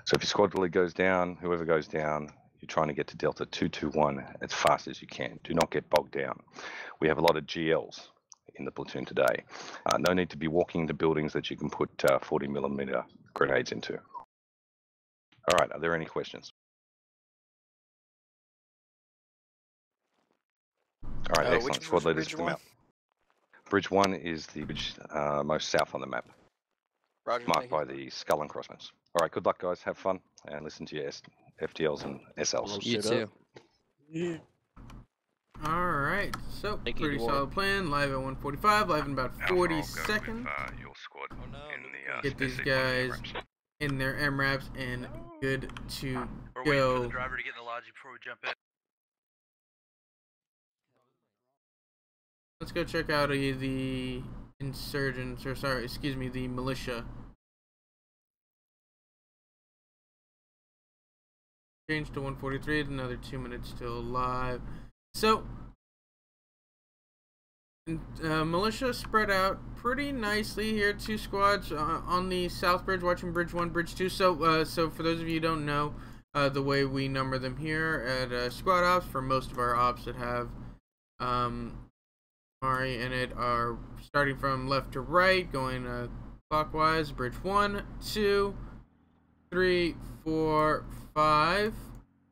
S16: So if your squad lead goes down, whoever goes down, you're trying to get to Delta 221 as fast as you can. Do not get bogged down. We have a lot of GLs in the platoon today. No need to be walking into buildings that you can put 40mm grenades into. All right, are there any questions? All right, excellent. Squad leaders to the map. Bridge 1 is the bridge most south on the map, marked by the skull and crossbones. All right, good luck, guys. Have fun and listen to your FTLs and SLs.
S11: You too.
S5: Yeah. All right, so pretty solid plan. Live at 1:45. Live in about 40 seconds.
S16: With, your squad in the,
S5: get these guys in their MRAPs and good to
S17: We're
S5: go.
S17: waiting for the driver to get in the lodge before we jump in.
S5: Let's go check out the insurgents, or sorry, excuse me, the militia. Change to 143, another 2 minutes till live. So, militia spread out pretty nicely here. 2 squads on the south bridge, watching bridge 1, bridge 2. So, so for those of you who don't know, the way we number them here at squad ops, for most of our ops that have Mari in it, are starting from left to right, going clockwise. Bridge 1, 2, 3, 4, 5,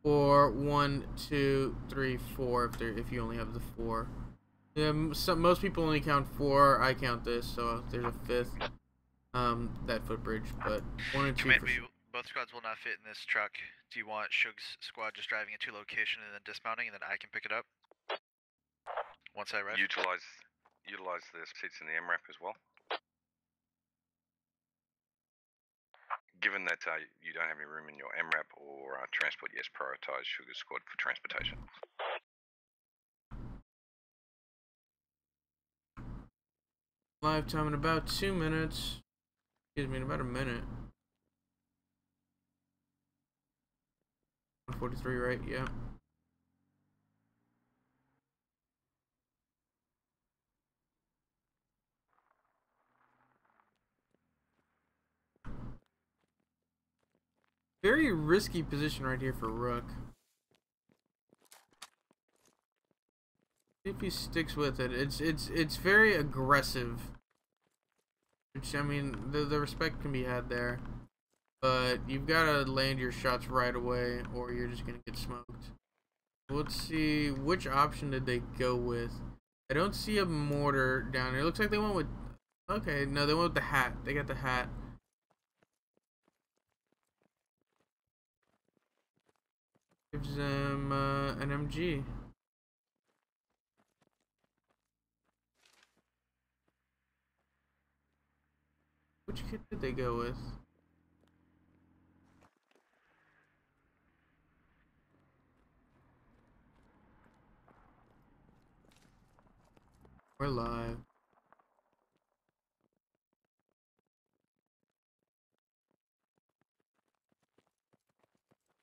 S5: or 1, 2, 3, 4 if you only have the 4. Yeah, most people only count 4. I count this, so there's a 5th. That footbridge, but 1 and 2.
S17: Both squads will not fit in this truck. Do you want Shug's squad just driving it to location and then dismounting, and then I can pick it up once I arrive?
S16: Utilize the seats in the MRAP as well. Given that you don't have any room in your MRAP or transport, yes, prioritize Sugar's squad for transportation.
S5: Live time in about 2 minutes. Excuse me, in about a minute. 143, right? Yeah. Very risky position right here for Rook. If he sticks with it, it's very aggressive. Which, I mean, the respect can be had there, but you've got to land your shots right away, or you're just gonna get smoked. Let's see, which option did they go with? I don't see a mortar down here. It looks like they went with. Okay, no, they went with the hat. They got the hat. Gives them an MG. Which kit did they go with? We're live.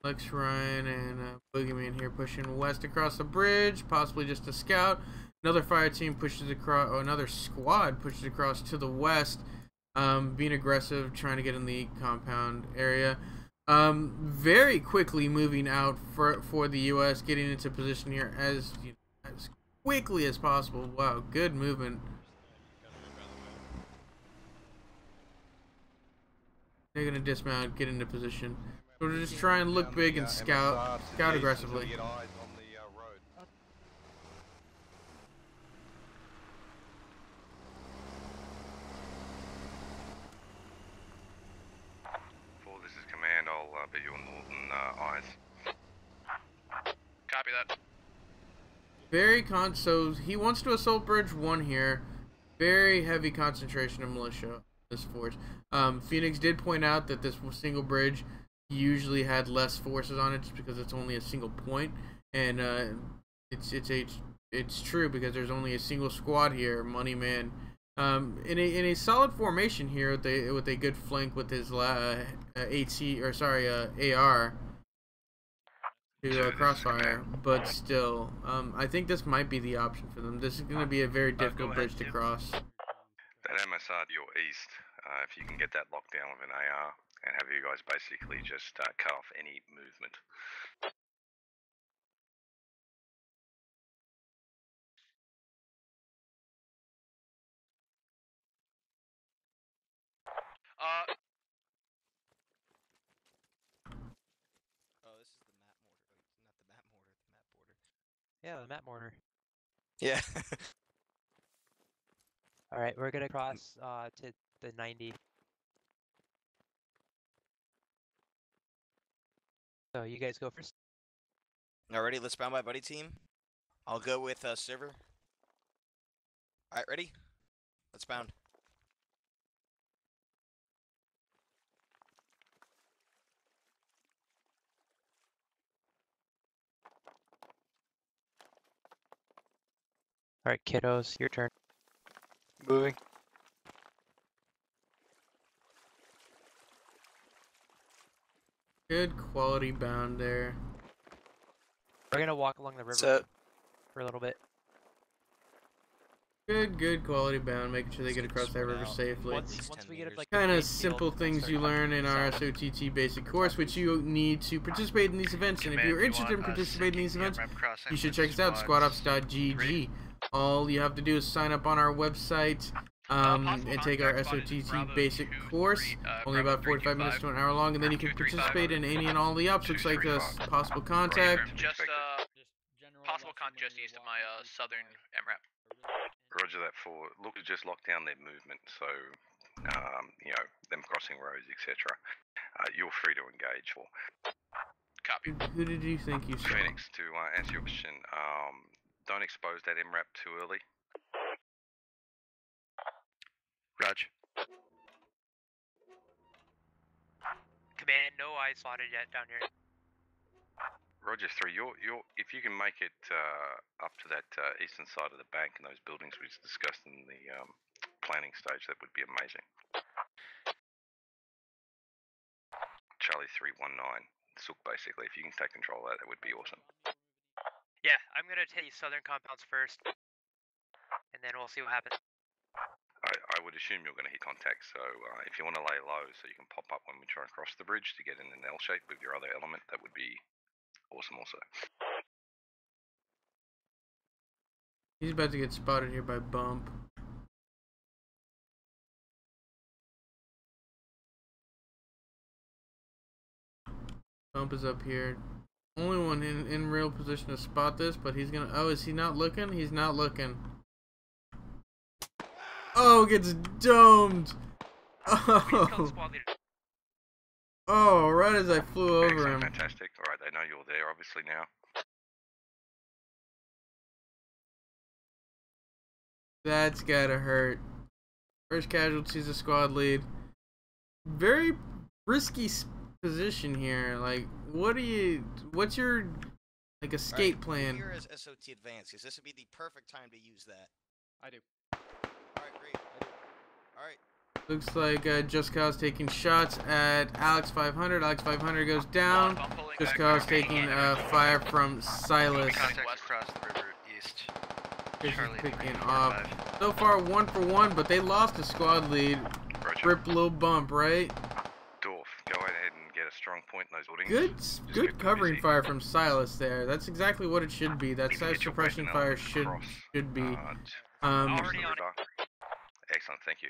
S5: Lex Ryan and Boogeyman here pushing west across the bridge, possibly just a scout. Another fire team pushes across, or another squad pushes across to the west, being aggressive, trying to get in the compound area. Very quickly moving out for the U.S., getting into position here as quickly as possible. Wow, good movement. They're gonna dismount, get into position. So we're just try and look big and scout aggressively.
S16: This is command. I'll be your northern eyes.
S17: Copy that.
S5: So he wants to assault bridge 1 here. Very heavy concentration of militia. This force. Phoenix did point out that this single bridge usually had less forces on it just because it's only a single point, and it's true because there's only a single squad here. Money Man, in a solid formation here with a good flank with his AR to crossfire, but still, I think this might be the option for them. This is going to be a very difficult bridge to cross.
S16: That MSR to your east, if you can get that locked down with an AR and have you guys basically just cut off any movement.
S18: Oh, this is the map mortar. Not the map mortar, the map border.
S19: Yeah, the map mortar.
S18: Yeah.
S19: Alright, we're gonna cross to the 90. So you guys go first.
S18: Alrighty, let's bound by buddy team. I'll go with server. Alright, ready? Let's bound.
S19: Alright, kiddos, your turn.
S10: Moving.
S5: Good quality bound there.
S19: We're gonna walk along the river
S10: Set.
S19: for a little bit.
S5: Good quality bound, making sure they get across that river safely.
S19: Once we get up like
S5: Kind
S19: the
S5: of
S19: main
S5: simple
S19: field,
S5: things you learn in our SOTT basic course, which you need to participate in these events. And if you're interested in participating in these events, you should check us out, squadops.gg. All you have to do is sign up on our website and take our SOTT basic course, only about 45 minutes to an hour long, and then you can participate in any and all the ops. Looks like possible contact.
S21: Just possible con just east of my southern MRAP.
S16: Roger that. For look to just lock down their movement, so you know, them crossing roads, etc. You're free to engage. For
S21: copy.
S5: Who did you think you saw?
S16: Phoenix, to answer your question, don't expose that MRAP too early.
S21: Raj.
S19: Command, no eyes spotted yet down here.
S16: Roger 3, if you can make it up to that eastern side of the bank and those buildings we discussed in the planning stage, that would be amazing. Charlie 319, Sook basically, if you can take control of that, that would be awesome.
S19: Yeah, I'm gonna take southern compounds first, and then we'll see what happens.
S16: I would assume you're going to hit contact, so if you want to lay low so you can pop up when we try and cross the bridge to get in an L shape with your other element, that would be awesome also.
S5: He's about to get spotted here by Bump. Bump is up here. Only one in real position to spot this, but he's gonna... Oh, is he not looking? He's not looking. Oh, gets domed! Oh! Oh, right as I flew over him.
S16: Fantastic. Alright, they know you're there obviously now.
S5: That's gotta hurt. First casualty is a squad lead. Very risky position here. Like, what's your, like, escape plan?
S18: Here is SOT advance, because this would be the perfect time to use that.
S20: I do.
S18: Alright, great. Alright.
S5: Looks like Just Cause taking shots at Alex 500. Alex 500 goes down. Just Cause taking fire from Silas.
S17: Across the river east.
S5: Picking off. So far 1 for 1, but they lost a squad lead. Rip little Bump, right?
S16: Dorf, go ahead and get a strong point in those buildings.
S5: Good covering fire from Silas there. That's exactly what it should be. That size suppression fire should be.
S16: Excellent, thank you.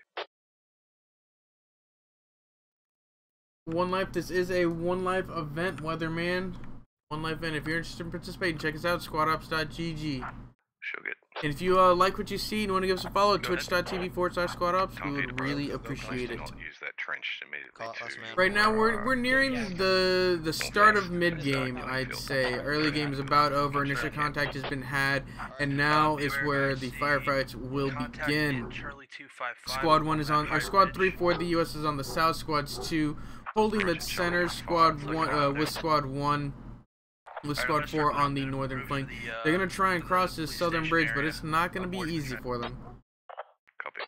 S5: One life. This is a one life event, Weatherman. One life event. If you're interested in participating, check us out, squadops.gg.
S16: Sure, good.
S5: And if you like what you see and want to give us a follow, twitch.tv/squadops, we would really appreciate it.
S16: Use that trench immediately
S5: right now, we're nearing the start of mid game. I'd say early game is about over. Initial contact has been had, and now is where the firefights will begin. Squad 1 is on, or Squad 3-4. The U.S. is on the south. Squads 2 holding the center. Squad 1 with Squad 1. With Squad 4 on the northern flank. They're going to try and cross this southern bridge, but it's not going to be easy for them.
S16: Copy.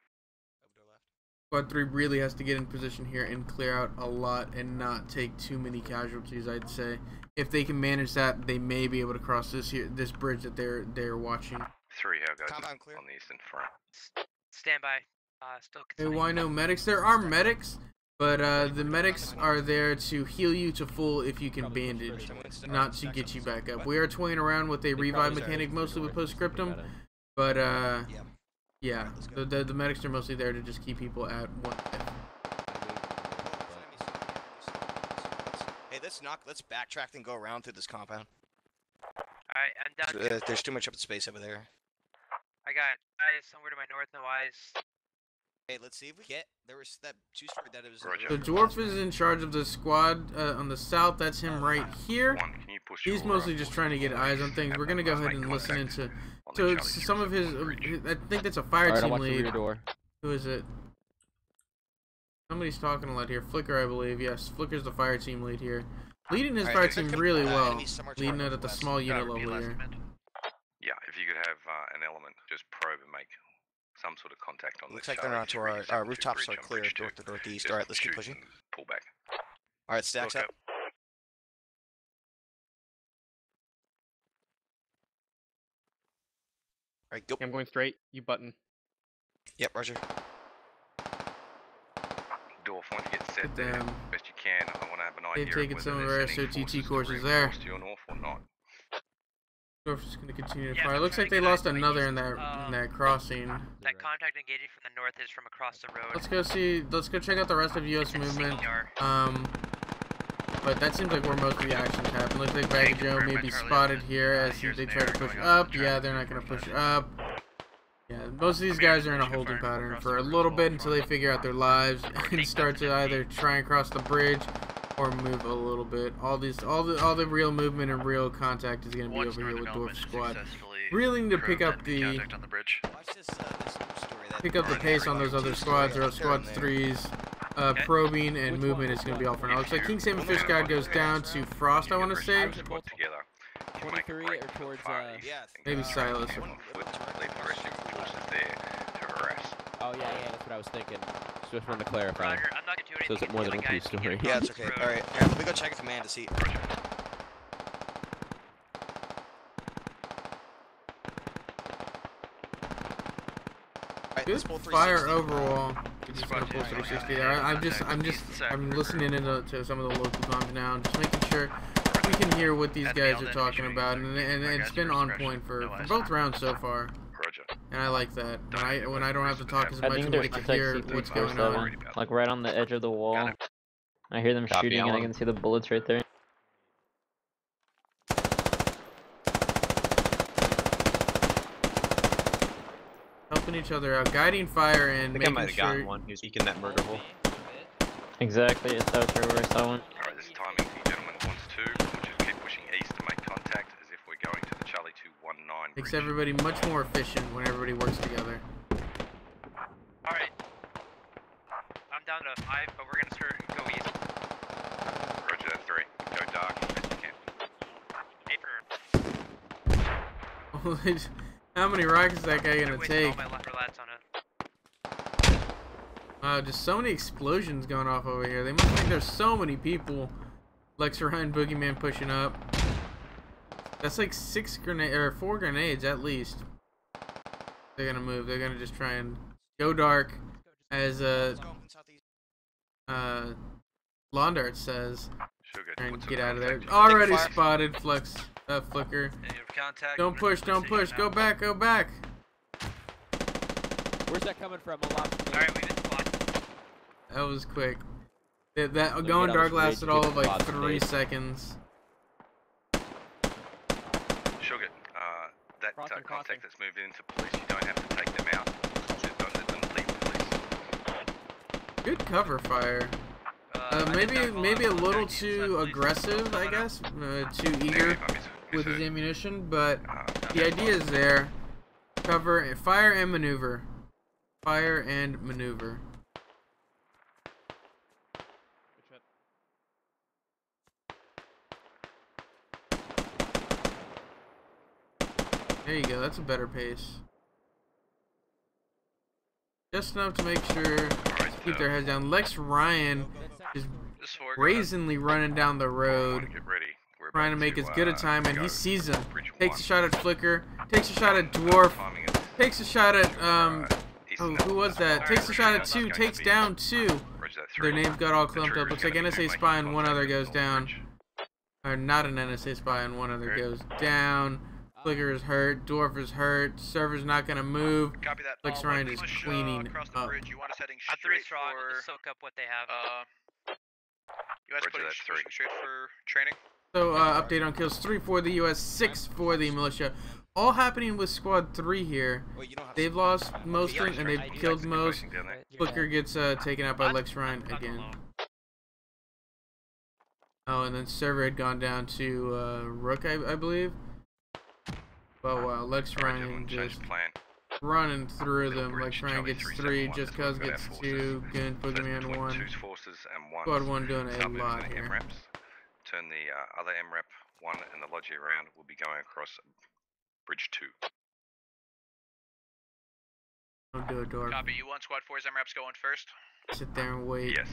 S5: Squad 3 really has to get in position here and clear out a lot and not take too many casualties, I'd say. If they can manage that, they may be able to cross this bridge that they're watching.
S16: 3, how goes on the eastern front?
S19: Stand by. Still
S5: hey, why no medics? There are medics. But the medics are there to heal you to full if you can bandage, not to get you back up. We are toying around with a revive mechanic, mostly with postscriptum, but yeah, the medics are mostly there to just keep people at 1 hit.
S18: Hey, let's backtrack and go around through this compound.
S19: Alright, I'm down.
S18: There's too much open space over there.
S19: I got eyes somewhere to my north, no eyes.
S18: Hey, let's see if we get. There was that 2-story that was.
S5: The dwarf is in charge of the squad on the south. That's him right here. He's mostly just trying to get eyes on things. We're gonna go ahead and listen into some of his. I think that's a fire team lead. Who is it? Somebody's talking a lot here. Flicker, I believe. Yes, Flicker's the fire team lead here. Leading his fire team really well. Leading it at the small unit level here.
S16: Yeah, if you could have an element just probe and make some sort of contact on
S18: looks like they're onto our rooftops are clear north to northeast. Alright, let's keep pushing.
S16: Pull back.
S18: Alright, stacks up. Alright, go.
S20: I'm going straight. You button.
S18: Yep, Roger.
S16: Dwarf, once you get set there,
S5: Damn.
S16: best you can, I want to have an
S5: They've
S16: idea of
S5: taken
S16: whether
S5: some of
S16: they're
S5: our
S16: sending
S5: SOTT
S16: forces to
S5: courses there.
S16: reinforce to your north or not.
S5: Dwarf's just gonna continue to
S19: Yeah,
S5: fire.
S19: I'm
S5: Looks
S19: trying
S5: like
S19: to
S5: they
S19: get
S5: lost
S19: an
S5: another
S19: idea.
S5: in that crossing.
S19: That contact engaging from the north is from across the road.
S5: Let's go see. Let's go check out the rest of U.S. movement. But that seems like where most of the actions happen. Looks like Baggy Joe may be spotted here as they try to push up. Yeah, they're not gonna push up. Yeah, most of these guys are in a holding pattern for a little bit until they figure out their lives and start to either try and cross the bridge or move a little bit. All the real movement and real contact is gonna be over here with Dwarf Squad. Really need to pick up the pace on those other squads, or else Squad 3's probing and movement is gonna be all for now. Looks like King Salmon Fish Guy goes down to Frost, I want to say.
S16: 23 or towards
S5: maybe Silas.
S8: Oh yeah, that's what I was thinking. Just wanted to clarify.
S19: Roger, I'm not gonna do anything.
S8: So is it more than one piece story?
S18: Yeah, it's okay. Alright, yeah, let me go check a command to see.
S5: Good fire overall. Just gonna pull 360 there. I'm listening to some of the local comms now, just making sure we can hear what these guys are talking about, and it's been on point for both rounds so far. And I like that. When I don't have to talk as much and we can hear what's going on.
S22: Like right on the edge of the wall. I hear them shooting and I can see the bullets right there.
S5: Helping each other out, guiding fire and making
S23: might have
S5: sure.
S23: gotten one. He was peeking that murder hole.
S22: Exactly, it's out there where I saw one.
S16: Alright, this is timing. The gentleman wants to. We'll just keep pushing east to make contact as if we're going to the Charlie 219
S5: Makes everybody much more efficient when everybody works together.
S19: Alright. I'm down to 5, but we're gonna start go east.
S16: Roger that, 3. Go dark as best you can.
S5: How many rockets is that guy gonna take?
S19: All my lats on it.
S5: Just so many explosions going off over here. They must think there's so many people. Lex Ryan, Boogeyman pushing up. That's like 4 grenades at least. They're gonna move. They're gonna just try and go dark, as Londart says. And get out of there. Already spotted. Flicker. Don't push. Go back.
S8: Where's that coming from?
S19: Alright, we've been spotted.
S5: That was quick. That going dark lasted all of like 3 seconds.
S16: Sugar, that contact that's moved into police, you don't have to take them out. Just don't let them leave police.
S5: Good cover fire. Maybe a little too aggressive, I guess. Too eager with his ammunition, but the idea is there. Cover, fire and maneuver. Fire and maneuver. There you go, that's a better pace. Just enough to make sure to keep their heads down. Lex Ryan is brazenly running down the road, trying to make as good a time, and he sees him. Takes a shot at Flicker, takes a shot at Dwarf, takes a shot at, who was that? Takes a shot at 2, takes down 2. Their names got all clumped up. Looks like NSA Spy and one other goes down. Or not an NSA Spy and one other goes down. Flicker is hurt, Dwarf is hurt, server's not gonna move.
S17: Copy that.
S5: Lex Ryan is cleaning
S17: across the
S5: up.
S17: bridge. You want us heading
S19: I'm 3
S17: straight
S19: strong,
S17: for...
S19: just soak up what they have.
S17: You guys pushing straight for training?
S5: So, update on kills: 3 for the US, 6 for the militia. All happening with Squad 3 here. They've lost most and they've killed most. Flicker gets taken out by Lex Ryan again. Oh, and then server had gone down to Rook, I believe. But wow, Lex Ryan just running through them. Lex Ryan gets 3, Just Cuz gets 2, Gun Boogeyman 1. Squad 1 doing a lot here.
S16: Turn the other MRAP 1 and the Logi around. We'll be going across Bridge 2.
S5: Don't do it, Dwarf.
S17: Copy. You want Squad 4's MRAPs going first?
S5: Sit there and wait.
S16: Yes.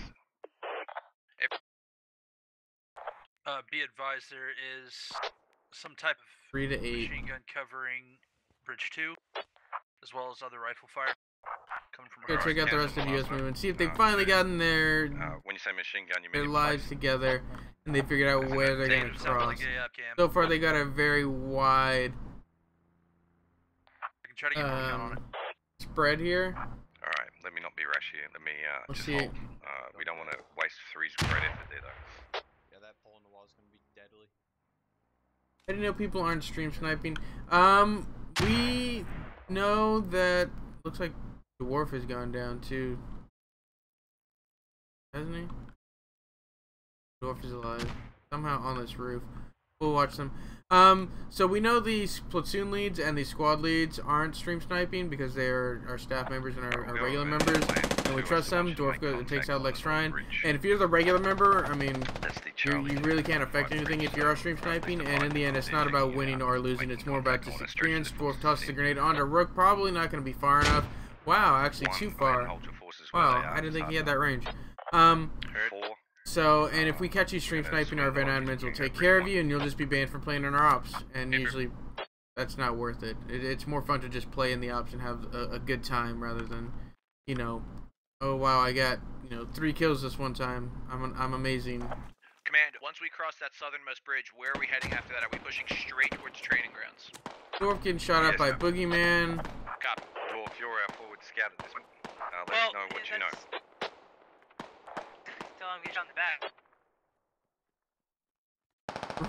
S24: Be advised, there is some type of
S5: 3 to 8.
S24: machine gun covering Bridge 2. as well as other rifle fire coming from
S5: Go
S24: across
S5: check out the rest of US movement. See if they've finally gotten their
S16: When you say machine gun, you mean
S5: lives together and they figured out where they're gonna cross. So far, they got a very wide
S24: I can try to get more count on it.
S5: spread here.
S16: Alright, let me not be rash here. Let me
S5: Let's
S16: just
S5: see.
S16: hold. We don't want to waste Three's great effort there, though.
S20: Yeah, that pole in the wall is going to be deadly.
S5: I didn't know people aren't stream sniping. We know that looks like Dwarf has gone down too, hasn't he? Dwarf is alive somehow on this roof. We'll watch them. So we know these platoon leads and the squad leads aren't stream sniping because they are our staff members and our regular members, and we trust them. Dwarf takes out Lex Shrine, and if you're the regular member, I mean, you really can't affect anything if you are stream sniping, and in the end, it's not about winning or losing, it's more about just experience. Dwarf tosses a grenade onto Rook, probably not going to be far enough. Wow, actually too far. Wow, I didn't think he had that range. So, and if we catch you stream sniping, our event admins will take care of you, and you'll just be banned from playing in our ops. And usually, that's not worth it. It's more fun to just play in the ops and have a good time rather than, you know, oh wow, I got 3 kills this one time. I'm amazing.
S21: Command, once we cross that southernmost bridge, where are we heading after that? Are we pushing straight towards training grounds?
S5: Dwarf getting shot up by Boogeyman.
S21: Copy.
S16: Dwarf, you're our forward scout at this point. Let us know what you know.
S19: Tell him get on the back.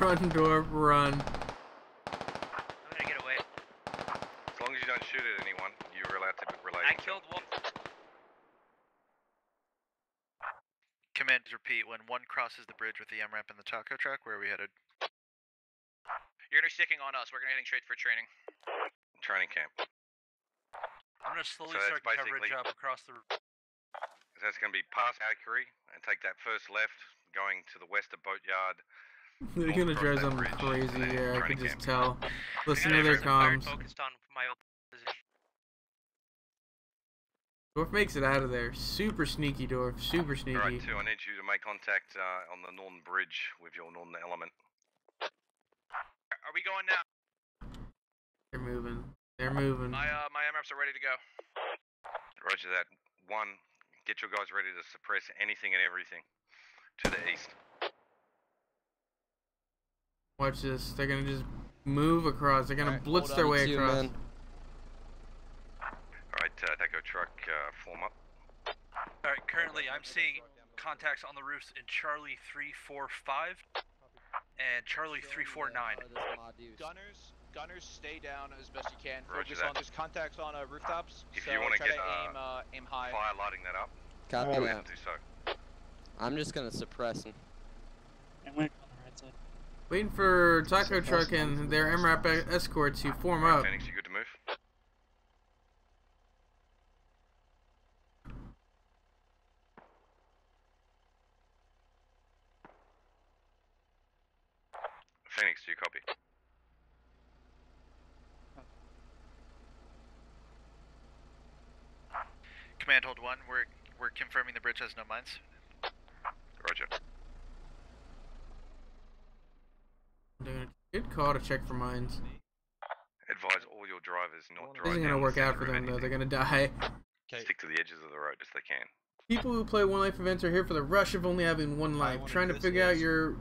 S5: Run, Dwarf, run.
S19: I'm gonna get away.
S16: As long as you don't shoot at anyone, you're allowed to relay.
S19: I killed one.
S17: Command, repeat, when one crosses the bridge with the M-ramp and the taco truck, where are we headed?
S21: You're gonna be sticking on us. We're gonna heading straight for training.
S16: Training camp.
S24: I'm gonna slowly
S16: So
S24: start
S16: that's
S24: coverage
S16: basically-
S24: up across the.
S16: So that's going to be past Valkyrie and take that first left, going to the west of Boatyard.
S5: They're gonna drive something crazy here, I can just tell. Listen to their comms.
S19: Focused on my old position.
S5: Dwarf makes it out of there. Super sneaky, Dwarf. Super sneaky.
S16: Alright, 2, I need you to make contact on the northern bridge with your northern element.
S21: Are we going now?
S5: They're moving. They're moving.
S21: My MRAPs are ready to go.
S16: Roger that. 1, get your guys ready to suppress anything and everything to the east.
S5: Watch this. They're gonna just move across. They're gonna blitz their way across.
S16: Alright, Taco Truck, form up.
S24: Alright, currently I'm seeing contacts on the roofs in Charlie 345 and Charlie 349.
S20: Gunners, stay down as best you can.
S16: Roger
S20: Focus
S16: that.
S20: on there's contacts on rooftops.
S16: If
S20: so
S16: you want to
S20: try
S16: get
S20: aim high.
S16: fire lighting that up,
S1: Copy
S16: go
S1: that.
S16: ahead and do so.
S1: I'm just gonna suppress him.
S5: Waiting for Taco Truck and their MRAP escort to form up.
S16: Phoenix, you good to move? Phoenix, do you copy?
S17: Command, hold 1. We're confirming the bridge has no mines.
S16: Roger.
S5: Good call to check for mines.
S16: Advise all your drivers not drive.
S5: This isn't gonna work out for them though. They're gonna die.
S16: Stick to the edges of the road as they can.
S5: People who play one life events are here for the rush of only having one life, trying to figure out your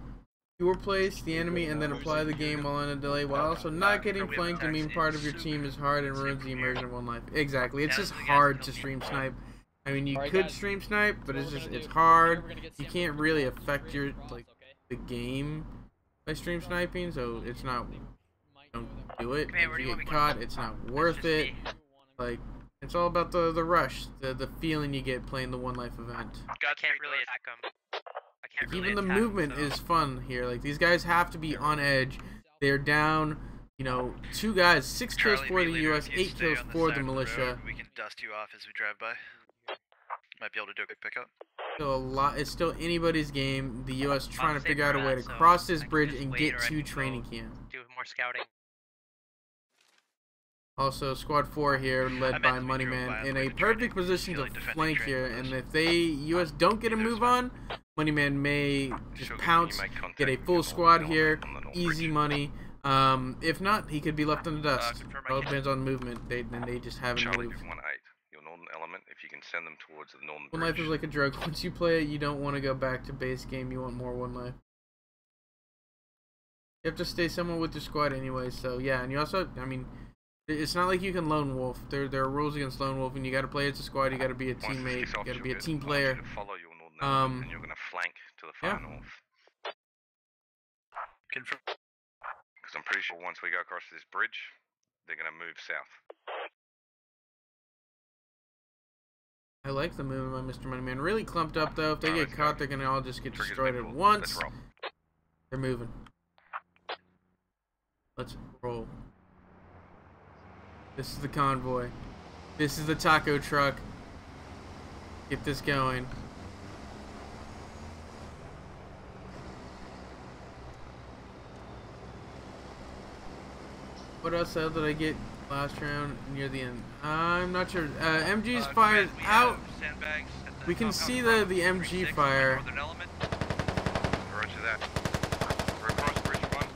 S5: place, the enemy, and then apply the game while on a delay, while also not getting flanked and being part of your team is hard and ruins the immersion of one life. Exactly, it's just hard to stream snipe. I mean, you could stream snipe, but it's hard. You can't really affect your the game by stream sniping, so it's not. Don't do it. If you get caught, it's not worth it. Like, it's all about the rush, the feeling you get playing the one life event.
S19: I can't really attack them.
S5: Even the movement is fun here. Like, these guys have to be on edge. They're down, 2 guys, 6 kills for the US, 8 kills for the militia.
S17: We can dust you off as we drive by. Might be able to do a quick pickup.
S5: It's still anybody's game. The US trying to figure out a way to cross this bridge and get to training camp.
S19: Do more scouting.
S5: Also, Squad 4 here, led by Moneyman, in a perfect position to flank here. And if US don't get a move on, Moneyman may just pounce, get a full squad here, easy money. If not, he could be left in the dust. All depends on movement. They just haven't
S16: Charlie
S5: moved.
S16: 1-8, your northern element, if you can send them towards the northern
S5: One
S16: bridge.
S5: life is like a drug. Once you play it, you don't want to go back to base game. You want more one life. You have to stay somewhere with your squad anyway. So yeah, and you also, I mean, it's not like you can lone wolf. There are rules against lone wolf, and you got to play as a squad. You got to be a teammate. You got to be a team player.
S16: Follow your northern element, and you're gonna flank to the far north.
S24: Confirm.
S16: Because I'm pretty sure once we go across this bridge, they're gonna move south.
S5: I like the movement by Mr. Moneyman. Really clumped up though. If they get caught, they're gonna all just get destroyed at once. They're moving. Let's roll. This is the convoy. This is the taco truck. Get this going. What else did I get last round near the end? I'm not sure. MG's fired out. We can see the MG fire.
S16: Roger that. We're across bridge 1.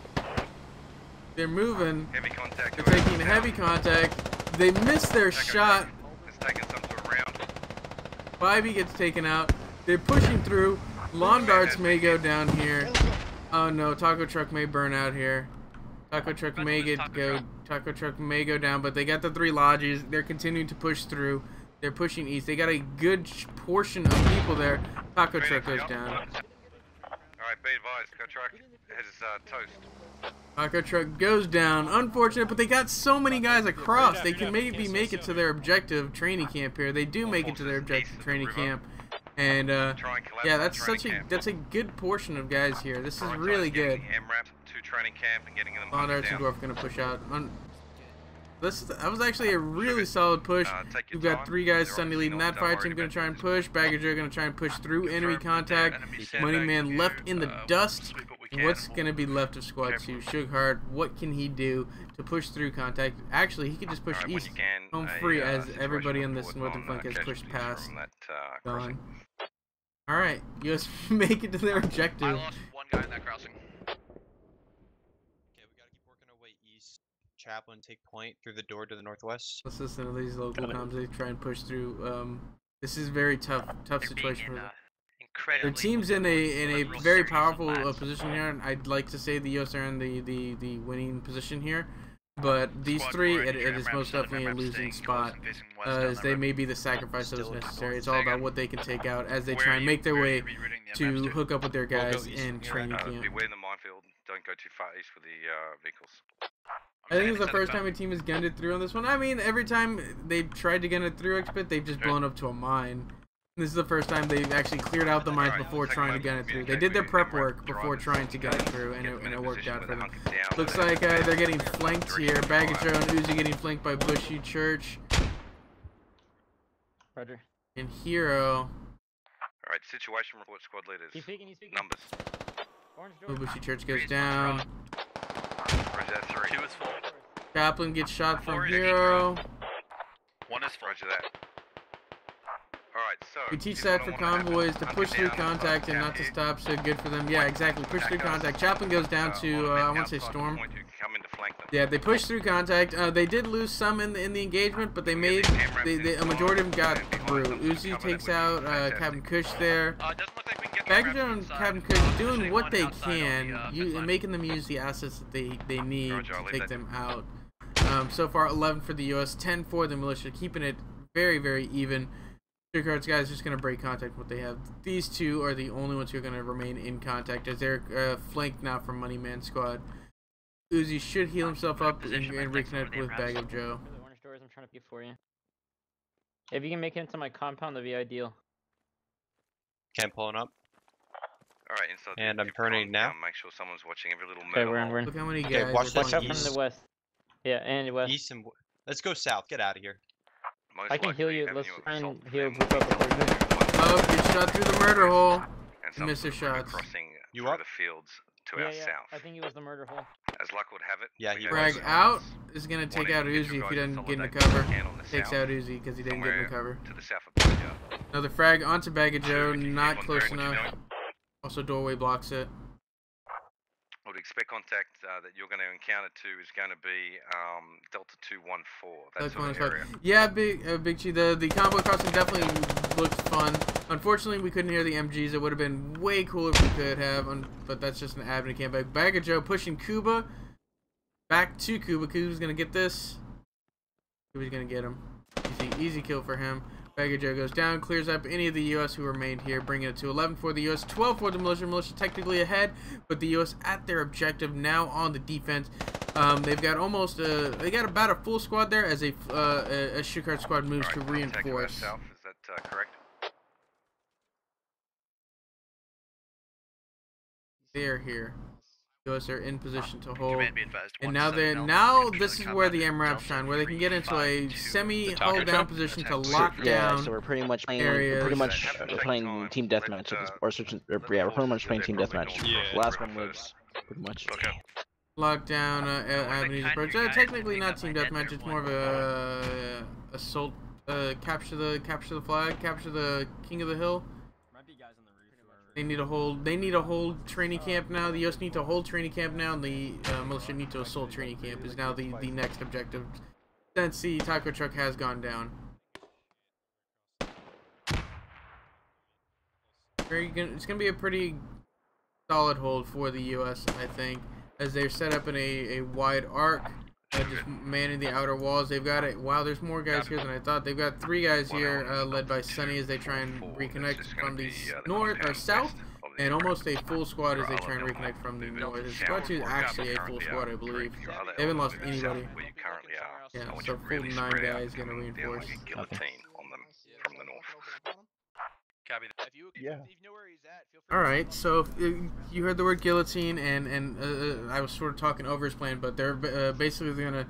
S5: They're moving.
S16: Heavy contact.
S5: They're taking heavy contact. They missed their shot.
S16: It's taking some to a round.
S5: 5e gets taken out. They're pushing through. Lawn darts may go down here. Oh no, taco truck may burn out here. Taco truck may go down, but they got the 3 lodges. They're continuing to push through. They're pushing east. They got a good portion of people there. Taco truck goes down.
S16: Alright, be advised, taco truck has toast.
S5: Taco truck goes down. Unfortunate, but they got so many guys across. They can maybe make it to their objective training camp here. They do make it to their objective training camp. And yeah, that's a good portion of guys here. This is really good.
S16: Training camp and getting them
S5: Lawn darts and dwarf gonna push out. That was actually a really solid push. We've got 3 guys suddenly leading that fire team. Gonna try and push. Baggager gonna try and push through enemy contact. Moneyman left in the dust. What's gonna be left of squad 2? Sugarheart, what can he do to push through contact? Actually, he can just push east home free as everybody on this northern flank has pushed past. Gone. Alright, US make it to their objective.
S21: I lost 1 guy in that crossing.
S2: Chaplain take point through the door to the northwest.
S5: Let's listen to these local comms. They try and push through. This is very tough situation for them. Their team's in a very powerful position here, and I'd like to say the US are in the winning position here. But these 3, it is most definitely a losing spot, as they may be the sacrifice that is necessary. It's all about what they can take out as they try and make their way to hook up with their guys in training camp.
S16: Beware the minefield. Don't go too far east with the vehicles.
S5: I think it's the first time a team has gunned it through on this one. I mean, every time they've tried to gun it through Expert, they've just blown up to a mine. This is the first time they've actually cleared out the mines before trying to gun it through. They did their prep work before trying to gun it through, and it worked out for them. Looks like they're getting flanked here. Baggager and Uzi getting flanked by Bushy Church.
S22: Roger.
S5: And Hero.
S16: Alright, situation report, squad leaders. Numbers.
S5: Bushy Church goes down.
S16: Roger, 3.
S21: 2 is full.
S5: Chaplain gets shot from Hero.
S21: 1 is full.
S16: Roger that. Alright, so
S5: we teach that for convoys to push through contact and not to stop, so good for them. Yeah, exactly. Push through contact. Chaplain goes down to, I want to say Storm. Yeah, they pushed through contact. They did lose some in the engagement, but they made, a majority of them got through. Uzi takes out Captain Kush there. Baggager and Captain Kush doing what they can, making them use the assets that they need to take them out. So far, 11 for the US, 10 for the militia, keeping it very, very even. Sugarheart's guys just going to break contact with what they have. These 2 are the only ones who are going to remain in contact as they're flanked now from Moneyman squad. Uzi should heal himself up and reconnect with Bag of Joe.
S22: The orange doors, I'm trying to get for you. If you can make it into my compound, that'd be ideal.
S2: Okay, I'm pulling up.
S16: Alright, inside.
S2: And I'm turning now.
S16: Make sure someone's watching every little
S22: Okay, we're in.
S5: Look how many guys
S2: watch
S22: out from the west. Yeah, and west.
S2: East and let's go south. Get out of here.
S22: I can heal you. Let's try and heal group up before we move.
S5: Oh, get shot through the murder hole. Miss their shots.
S16: You are the fields to our south.
S22: I think he was the murder hole.
S16: As luck would have it.
S2: Yeah, he
S5: Frag out is gonna take out Uzi if he doesn't get in the cover. Takes out Uzi because he didn't get in the cover.
S16: To the south of
S5: Another frag onto Bag of Joe, not close enough. Also, doorway blocks it.
S16: expect contact that you're going to encounter too is going to be Delta 214. That's
S5: Fun as
S16: the
S5: fuck.
S16: area.
S5: Yeah, Big G. The convoy crossing definitely looks fun. Unfortunately, we couldn't hear the MGs. It would have been way cooler if we could have, but that's just an admin camp. Bag of Joe pushing Kuba back to Kuba. Kuba's gonna get this. Kuba's gonna get him. Easy kill for him. Bag of Joe goes down, clears up any of the U.S. who remained here, bringing it to 11 for the U.S., 12 for the militia. Militia technically ahead, but the U.S. at their objective now on the defense. They've got almost they got about a full squad there as a Shukart squad moves to reinforce.
S16: South, is that correct?
S5: They are here. U.S. are in position to hold.
S17: Command be advised,
S5: And
S17: 179
S5: now this is where the MRAP shine, where they can get into a semi-hold down position to lock down.
S8: So we're pretty much playing.
S5: areas.
S8: We're playing team deathmatch. We're pretty much playing team deathmatch. Last one was pretty much.
S5: Lock down avenues approach. Technically not team deathmatch. It's more of a assault. Capture the flag. Capture the king of the hill. They need a hold training camp now. The US need to hold training camp now, and the militia need to assault training camp is now the next objective. Since the taco truck has gone down. It's gonna be a pretty solid hold for the US, I think, as they're set up in a wide arc. Just manning the outer walls. They've got it. Wow, there's more guys here than I thought. They've got 3 guys here, led by Sunny, as they try and reconnect from the north or south, and almost a full squad as they try and reconnect from the north. Squad 2 is actually a full squad, I believe. They haven't lost anybody. Yeah, so full 9 guys gonna reinforce.
S8: Yeah.
S5: All right, so you heard the word guillotine, and I was sort of talking over his plan, but they're basically gonna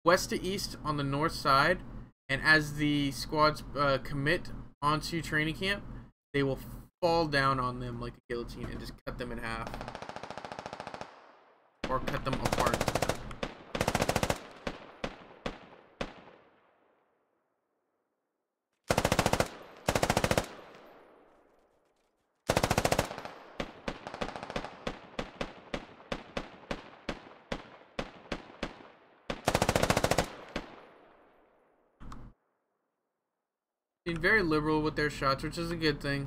S5: west to east on the north side, and as the squads commit onto training camp, they will fall down on them like a guillotine and just cut them in half, or cut them apart. Being very liberal with their shots, which is a good thing.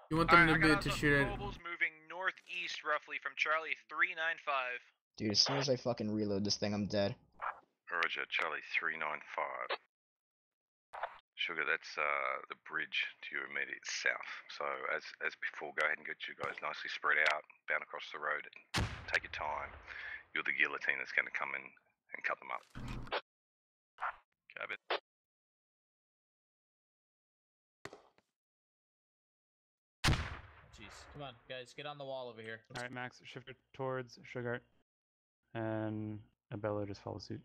S5: You want them to shoot at.
S21: Mobile's moving northeast roughly from Charlie 395.
S4: Dude, as soon as I fucking reload this thing, I'm dead.
S16: Roger, Charlie 395. Sugar, that's the bridge to your immediate south. So as before, go ahead and get you guys nicely spread out, bound across the road. Take your time. You're the guillotine that's going to come in and cut them up. Copy.
S12: Jeez, come on, guys, get on the wall over here.
S7: All right, Max, shift it towards Sugar, and Abello just follow suit.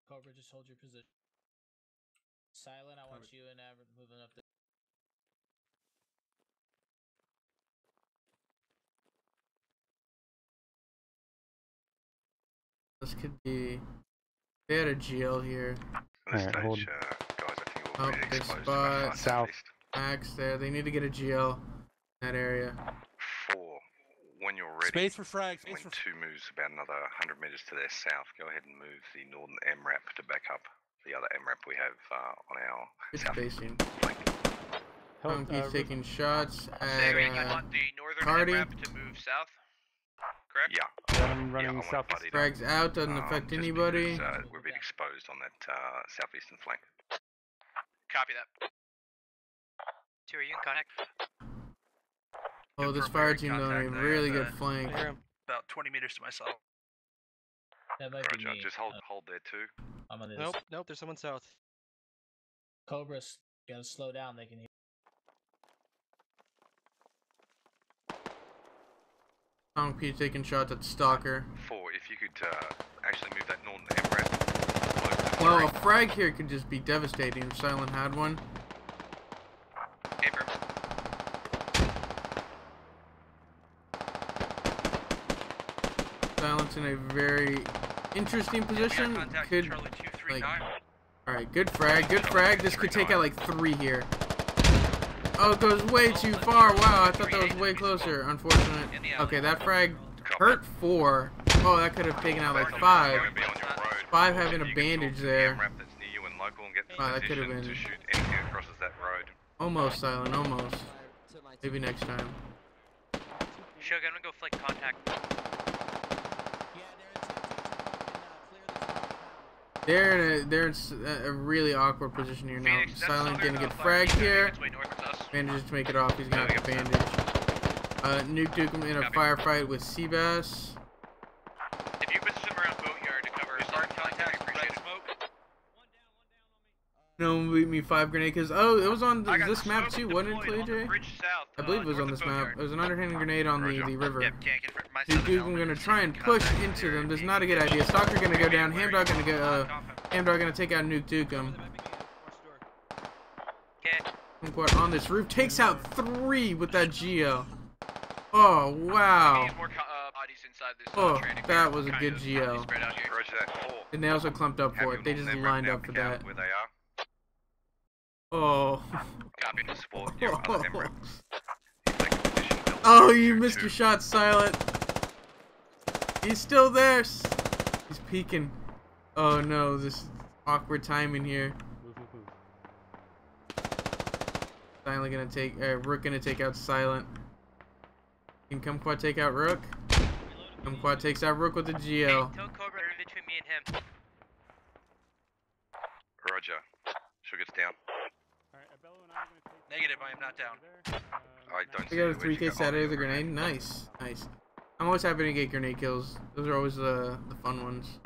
S12: Cobra, just hold your position. Silent, I want you and Averett moving up.
S5: This could be. They had a GL here.
S16: Alright, hold.
S5: Oh, they spot
S7: south.
S5: Max there. They need to get a GL in that area.
S16: 4. When you're ready.
S15: Space for frag.
S16: When 2 moves about another 100 meters to their south, go ahead and move the northern MRAP to back up the other MRAP we have on our south flank.
S5: He's taking shots at
S21: You want the northern
S5: Cardi.
S21: MRAP to move south? Correct?
S16: Yeah.
S7: I'm running south.
S5: Frags out, doesn't affect anybody.
S16: Because, we're a bit exposed on that southeastern flank.
S21: Copy that.
S19: 2, are you in contact?
S5: Oh, this fire team though, a really good flank.
S24: About 20 meters to myself.
S12: That might be
S16: Roger,
S12: me.
S16: just hold there too.
S12: I'm on this.
S15: Nope, there's someone south.
S12: Cobra's gotta slow down, they can hear.
S5: Hong P taking shots at Stalker.
S16: 4, if you could actually move that northern MRAP.
S5: Well, a frag here could just be devastating if Silent had one. Silent's in a very interesting position. Could, like, Alright, good frag, good frag. This could take out like 3 here. Oh, it goes way too far. Wow, I thought that was way closer. Unfortunate. Okay, that frag hurt 4. Oh, that could have taken out like 5. 5 having a bandage there. Wow, that could have been almost silent, almost. Maybe next time.
S19: Shug, I'm gonna go flick contact.
S5: They're in a really awkward position here now. Silent gonna get fragged here. Manages to make it off. He's gonna have to bandage. Nuke Duke in a firefight with Seabass.
S21: If you position around boatyard to cover start contact, appreciate it.
S5: No one beat me 5 grenade because it was on this map too, wasn't it, KJ? I believe it was on this map. It was an underhanded grenade on the river. Nuke Duke gonna try and push into them. This is not a good idea. Stalker gonna go down. Hamdog gonna go. Hamdog gonna take out Nuke Dukem. Convoy on this roof takes out 3 with that Geo. Oh wow. Oh, that was a good Geo. And they also clumped up for it. They just lined up for that. Oh. Oh, you missed your shot, Silent. He's still there. He's peeking. Oh no, this awkward timing here. Silent gonna take, Rook gonna take out Silent. Can Kumquat take out Rook? Kumquat takes out Rook with the GL.
S19: Tell Cobra between me and him.
S16: Roger. Sugar's down.
S24: Negative, I am not down.
S16: I don't
S5: We got a 3K Saturday with a grenade. Nice, nice. I'm always happy to get grenade kills. Those are always the fun ones.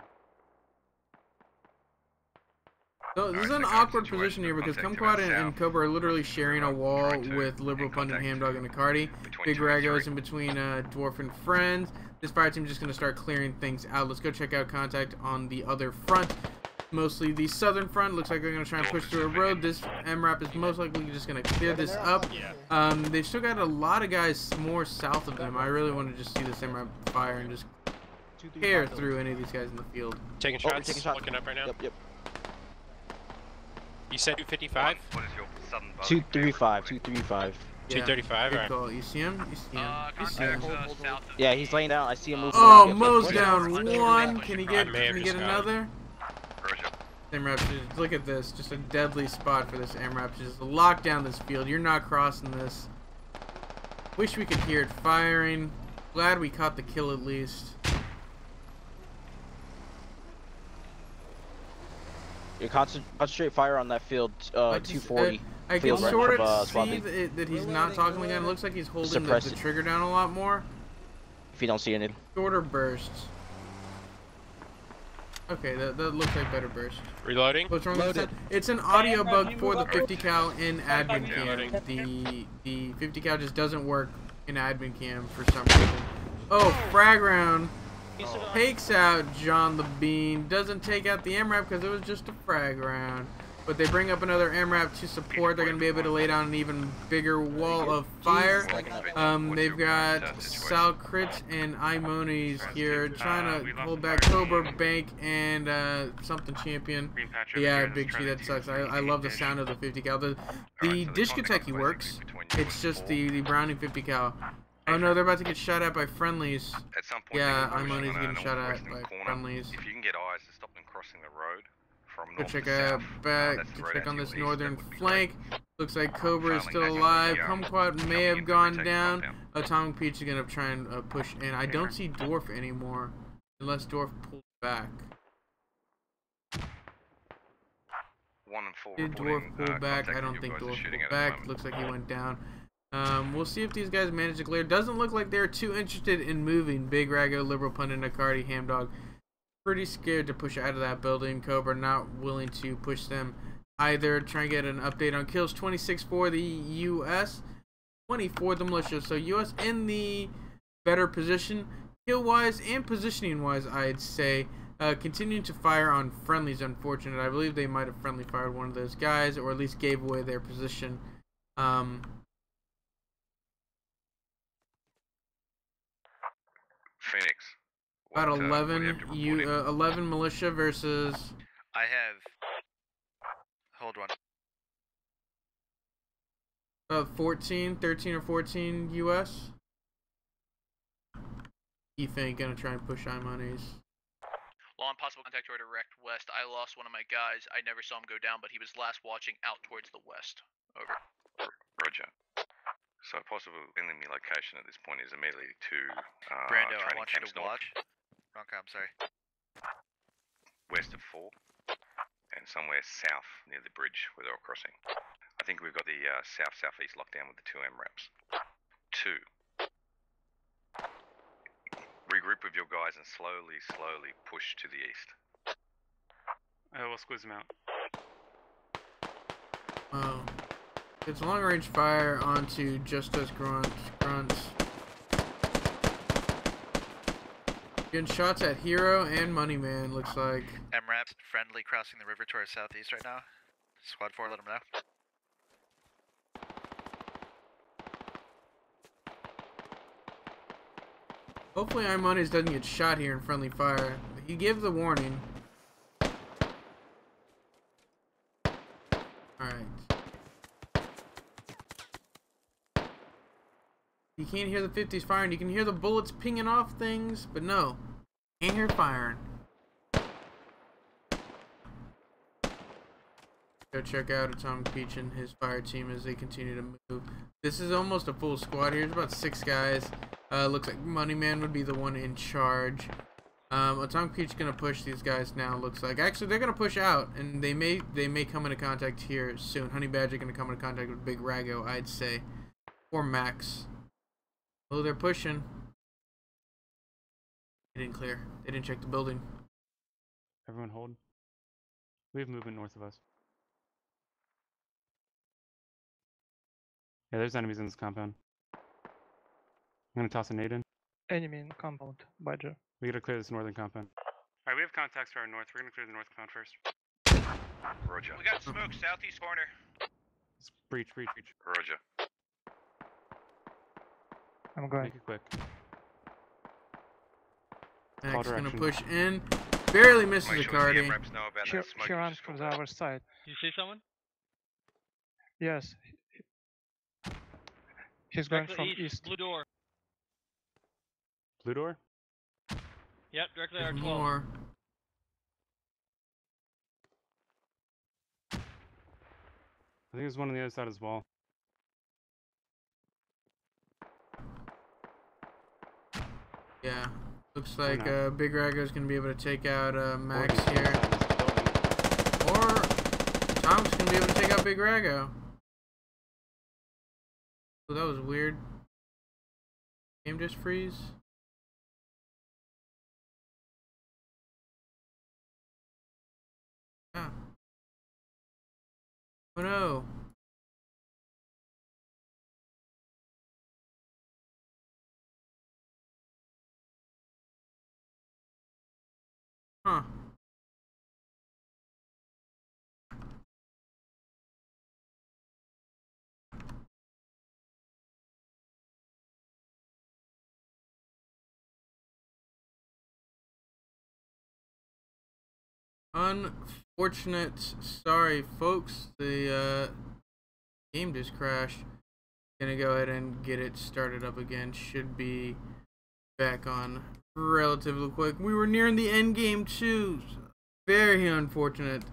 S5: So this is an awkward position here because Kumquat and Cobra are literally sharing a wall with Liberal Pundit, Hamdog, and Acardi. Big Rago's in between Dwarf and Friends. This fire team is just going to start clearing things out. Let's go check out contact on the other front. Mostly the southern front. Looks like they're going to try and push through a road. This MRAP is most likely just going to clear this up. They've still got a lot of guys more south of them. I really want to just see this MRAP fire and just tear through any of these guys in the field.
S6: Taking shots, looking up right now.
S8: Yep.
S6: You said 255?
S16: What is your southern
S8: 235, 235.
S6: 235, alright.
S5: Call. You see him? You see him? You see him?
S8: Yeah, he's laying down. I see him moving.
S5: Oh, Mo's down 1. Can he get another? MRAP, look at this. Just a deadly spot for this MRAP. Just lock down this field. You're not crossing this. Wish we could hear it firing. Glad we caught the kill at least.
S8: You concentrate fire on that field, 240.
S5: I can sort of see that he's not talking again. It looks like he's holding the trigger down a lot more.
S8: If you don't see anything.
S5: Shorter bursts. Okay, that looks like better burst.
S6: Reloading.
S5: What's wrong with that? It's an audio bug for the 50 cal in admin cam. The 50 cal just doesn't work in admin cam for some reason. Oh, frag round. Takes out John the Bean. Doesn't take out the MRAP because it was just a frag round. But they bring up another MRAP to support. They're going to be able to lay down an even bigger wall of fire. They've got Sal Crit and Imoni's here trying to hold back Cobra, Bank, and something champion. Yeah, Big G, that sucks. I love the sound of the 50 cal. The Dishkateki works. It's just the Browning 50 cal. Oh no, they're about to get shot at by friendlies.
S16: At some point,
S5: yeah, Imoni's getting shot at by friendlies.
S16: If you can get eyes to stop them crossing the road from
S5: Go
S16: north
S5: check
S16: to
S5: out
S16: south,
S5: back to check on this northern flank. Looks like Cobra is still alive. Kumquat may have gone down. Atomic Peach is gonna try and push in. I don't see Dwarf anymore, unless Dwarf pulls back.
S16: 1 and 4
S5: Did Dwarf pull back? I don't think Dwarf pulled back. Looks like he went down. We'll see if these guys manage to clear. Doesn't look like they're too interested in moving. Big Rago, Liberal Pundit, Acardi, Hamdog. Pretty scared to push out of that building. Cobra not willing to push them either. Try and get an update on kills. 26 for the U.S., 20 for the militia. So U.S. in the better position, kill-wise and positioning-wise, I'd say. Continuing to fire on friendlies, unfortunate. I believe they might have friendly fired one of those guys, or at least gave away their position.
S16: Phoenix.
S5: About 11 11 militia versus.
S17: I have hold one.
S5: 13 or 14 US. Ethan gonna try and push I-monies.
S21: Law and possible contact or direct west. I lost one of my guys. I never saw him go down, but he was last watching out towards the west. Over.
S16: Roger. So possible enemy location at this point is immediately to
S17: Brando, I
S16: training
S17: want you
S16: camps
S17: to
S16: north,
S17: watch. Wrong cam, sorry.
S16: west of 4, and somewhere south near the bridge where they're all crossing. I think we've got the south-southeast locked down with the 2 MRAPs. 2. Regroup with your guys and slowly push to the east.
S9: We'll squeeze them out.
S5: Oh. It's long-range fire onto just us grunts. Getting shots at Hero and Moneyman, looks like.
S17: MRAPs friendly crossing the river to our southeast right now. Squad 4, let them know.
S5: Hopefully I-monies doesn't get shot here in friendly fire. He gave the warning. Alright. You can't hear the 50s firing. You can hear the bullets pinging off things, but no. Can't hear firing. Go check out Atomic Peach and his fire team as they continue to move. This is almost a full squad here. It's about 6 guys. Looks like Moneyman would be the one in charge. Atomic Peach gonna push these guys now. Looks like actually they're gonna push out, and they may come into contact here soon. Honey Badger gonna come into contact with Big Rago, I'd say, or Max. Oh, they're pushing. They didn't clear. They didn't check the building.
S9: Everyone hold. We have movement north of us. Yeah, there's enemies in this compound. I'm gonna toss a nade in.
S13: Enemy in compound, Badger.
S9: We gotta clear this northern compound. Alright, we have contacts to our north. We're gonna clear the north compound first.
S16: Roger.
S21: We got smoke southeast corner.
S9: Let's breach.
S16: Roger.
S13: I'm going.
S9: Make it quick.
S5: Max gonna push in. Barely misses a Cardi.
S13: She runs from the other side.
S20: You see someone?
S13: Yes. He's going
S20: Directly
S13: from east.
S20: Blue door.
S9: Blue door?
S20: Yep, directly
S5: There's
S20: R12.
S5: more.
S9: I think there's one on the other side as well.
S5: Yeah. Looks like Big Rago's gonna be able to take out Max here. Or Tom's gonna be able to take out Big Rago. Oh, that was weird. Game just freeze. Yeah. Oh no. Huh. Unfortunate. Sorry, folks. The game just crashed. Gonna go ahead and get it started up again. Should be back on relatively quick. We were nearing the end game too. Very unfortunate.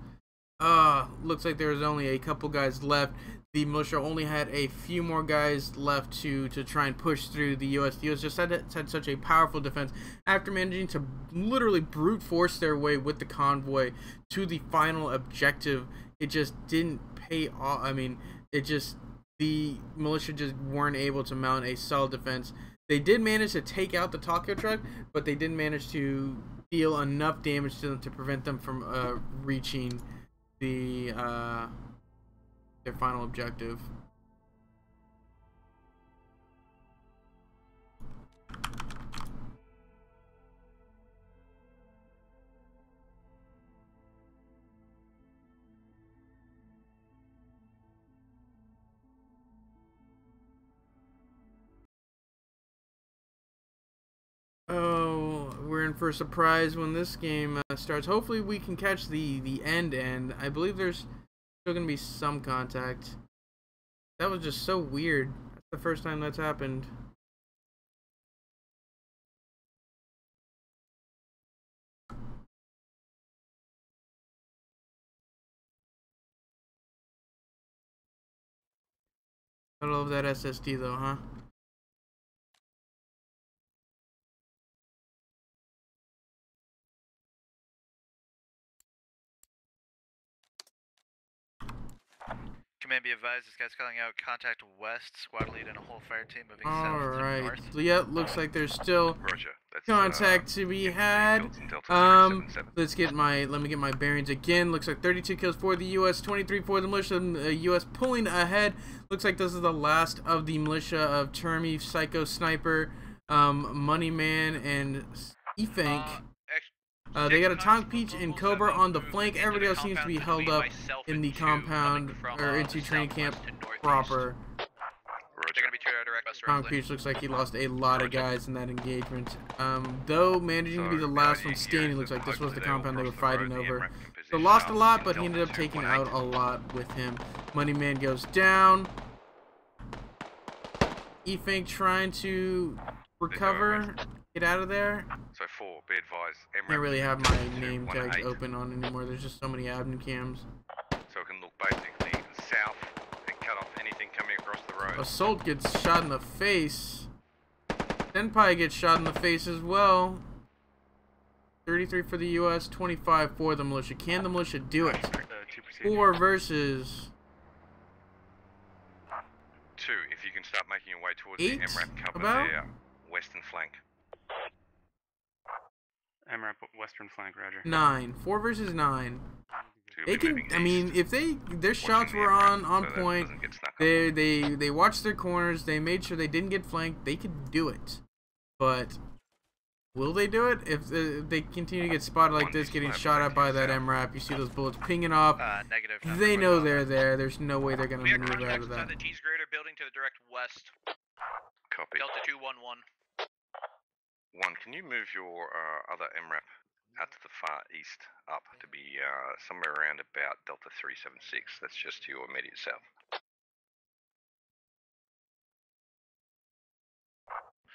S5: Looks like there was only a couple guys left. The militia only had a few more guys left to try and push through the U.S. The U.S. just had such a powerful defense after managing to literally brute force their way with the convoy to the final objective. It just didn't pay off. I mean, the militia just weren't able to mount a solid defense. They did manage to take out the Tokyo truck, but they didn't manage to deal enough damage to them to prevent them from reaching the their final objective. Oh, we're in for a surprise when this game starts. Hopefully we can catch the end. I believe there's Still gonna be some contact. That was just so weird. That's the first time that's happened. I love that SSD though, huh?
S17: Command be advised, this guy's calling out contact west, squad lead and a whole fire team moving south to
S5: Alright.
S17: north.
S5: So, yeah, looks like there's still
S16: Roger. That's,
S5: contact to be had. Let me get my bearings again. Looks like 32 kills for the US, 23 for the militia. US pulling ahead. Looks like this is the last of the militia of Termy, Psycho Sniper, Moneyman, and E-Fank. They got a Tonk Peach and Cobra on the flank. Everybody else seems to be held up in the compound or into training camp proper. Tonk Peach looks like he lost a lot of guys in that engagement. Though managing to be the last one standing, looks like this was the compound they were fighting over. So lost a lot, but he ended up taking out a lot with him. Moneyman goes down. E-Fank trying to recover, get out of there.
S16: So 4, be advised.
S5: I don't really have my name tags open on anymore. There's just so many admin cams.
S16: So it can look basically south and cut off anything coming across the road.
S5: Assault gets shot in the face. Senpai gets shot in the face as well. 33 for the US, 25 for the militia. Can the militia do it? 4 versus
S16: 2, if you can start making your way towards
S5: 8,
S16: the MRAP cover
S5: about?
S16: their western flank.
S9: MRAP western flank, roger.
S5: 9. 4 versus 9. They can. I mean, if their shots were on point, they watched their corners. They made sure they didn't get flanked. They could do it, but will they do it if they continue to get spotted like this, getting shot at by that MRAP? You see those bullets pinging off.
S17: Negative.
S5: They know they're there. There's no way they're gonna maneuver out of that.
S21: The T's greater building to the direct west.
S16: Copy.
S21: Delta 211.
S16: 1, can you move your other MRAP out to the far east up to be somewhere around about Delta 376? That's just to your immediate south.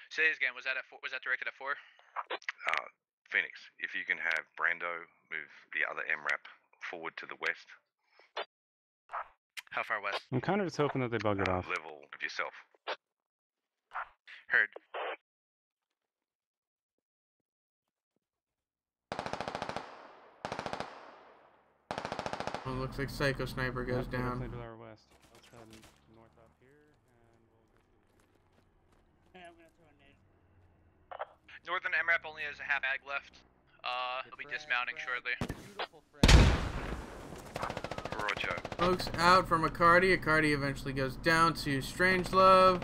S21: Say this again. Was that directed at 4?
S16: Phoenix, if you can have Brando move the other MRAP forward to the west.
S17: How far west?
S9: I'm kind of just hoping that they bug it off.
S16: Level of yourself.
S17: Heard.
S5: Well, looks like Psycho Sniper goes down.
S9: To our west. Let's head north up here, and we'll go through.
S12: Hey, I'm gonna throw a nade.
S21: Northern MRAP only has a half mag left. He'll be dismounting shortly.
S16: Roger.
S5: Folks out from Accardi. Accardi eventually goes down to Strangelove.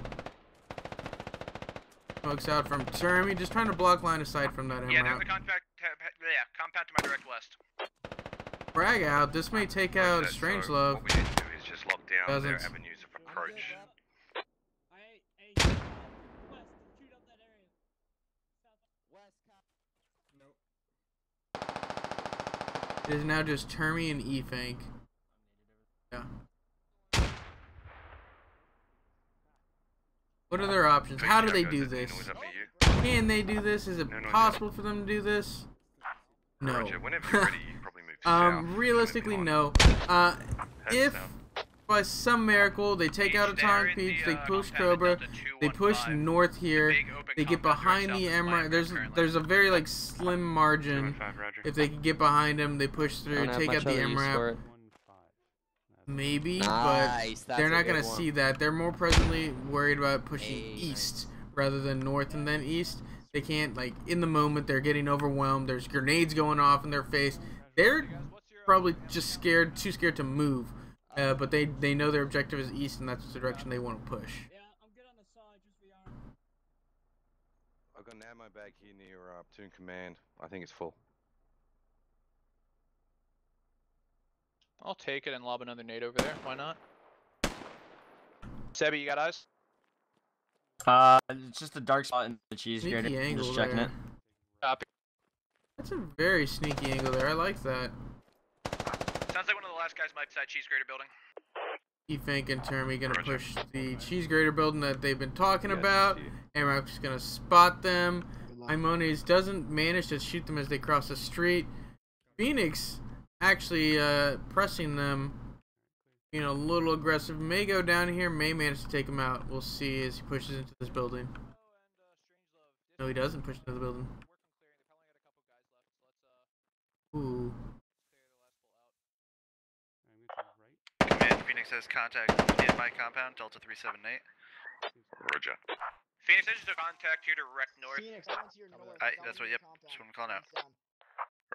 S5: Folks out from Termy. Just trying to block line of sight from that MRAP.
S21: Yeah, they're in the compound to my direct west.
S5: Frag out. This may take out Strangelove.
S16: So what we need to do is just lock down their avenues of approach.
S5: It is now just Termy and E-Fank. Yeah. What are their options? How do they do this? Can they do this? Is it possible for them to do this? No. Realistically, no. If by some miracle they take out a Tonk Peach, they push Cobra, they push north here, they get behind the MRAP. There's a very like slim margin. If they can get behind them, they push through, take out the MRAP. Maybe, but they're not gonna see that. They're more presently worried about pushing east rather than north and then east. They can't, like, in the moment, they're getting overwhelmed. There's grenades going off in their face. They're probably just scared, too scared to move. But they know their objective is east, and that's the direction they want to push.
S16: I've got an ammo bag here near Platoon Command. I think it's full.
S3: I'll take it and lob another nade over there. Why not? Sebi, you got eyes?
S14: It's just a dark spot in the cheese grater. I'm just checking it.
S5: Copy. That's a very sneaky angle there. I like that.
S21: Sounds like one of the last guys might side cheese grater building.
S5: Fank and Termy gonna push the cheese grater building that they've been talking about. Amrock's gonna spot them. Imones doesn't manage to shoot them as they cross the street. Phoenix actually pressing them, you know, a little aggressive. May go down here, may manage to take him out. We'll see as he pushes into this building. No, he doesn't push into the building. Ooh.
S17: Command, Phoenix has contact in my compound, Delta 378.
S16: Roger.
S21: Phoenix, there's just a contact here direct north.
S4: Phoenix, I went to your north.
S17: That's what, yep, that's what I'm calling out.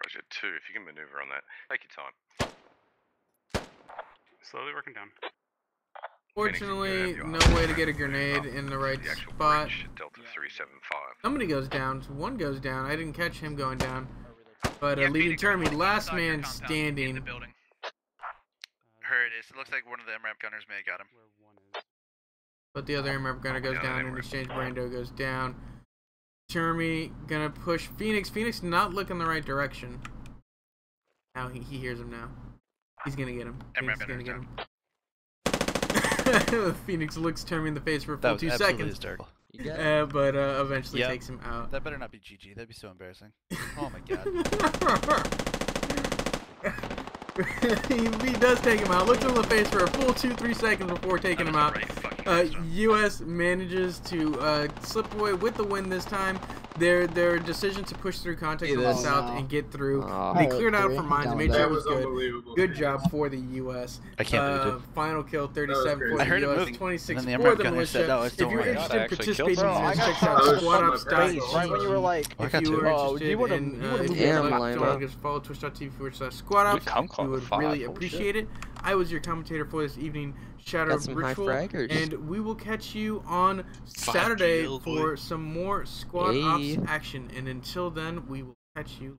S16: Roger, 2, if you can maneuver on that. Take your time.
S9: Slowly working down.
S5: Fortunately, no way to get a grenade in the right spot.
S16: Delta 375.
S5: Somebody goes down. One goes down. I didn't catch him going down. But leading Termy, last man standing.
S17: Heard it. It looks like one of the MRAP gunners may have got him.
S5: But the other MRAP gunner goes down. In exchange, Brando goes down. Termy gonna push Phoenix. Phoenix not looking the right direction. Now he hears him now. He's gonna get him. Phoenix is gonna get him. Phoenix looks Termy in the face for a full 2 seconds. But eventually takes him out.
S17: That better not be GG. That'd be so embarrassing. Oh my god.
S5: he does take him out. Looks him in the face for a full 2-3 seconds before taking him out. US manages to slip away with the win this time. Their decision to push through contact from the south and get through. They cleared out for mines and made sure it was good. Good job for the US.
S8: I can't believe it.
S5: Final kill 37 for the US, 26
S8: and
S5: for the militia. If you're interested in participating in this, check out squadops.gg.
S8: When you were like,
S5: if you were interested in follow twitch.tv/squadops, we would really appreciate it. I was your commentator for this evening, ShadowedRitual, and we will catch you on Saturday for some more Squad Ops action. And until then, we will catch you.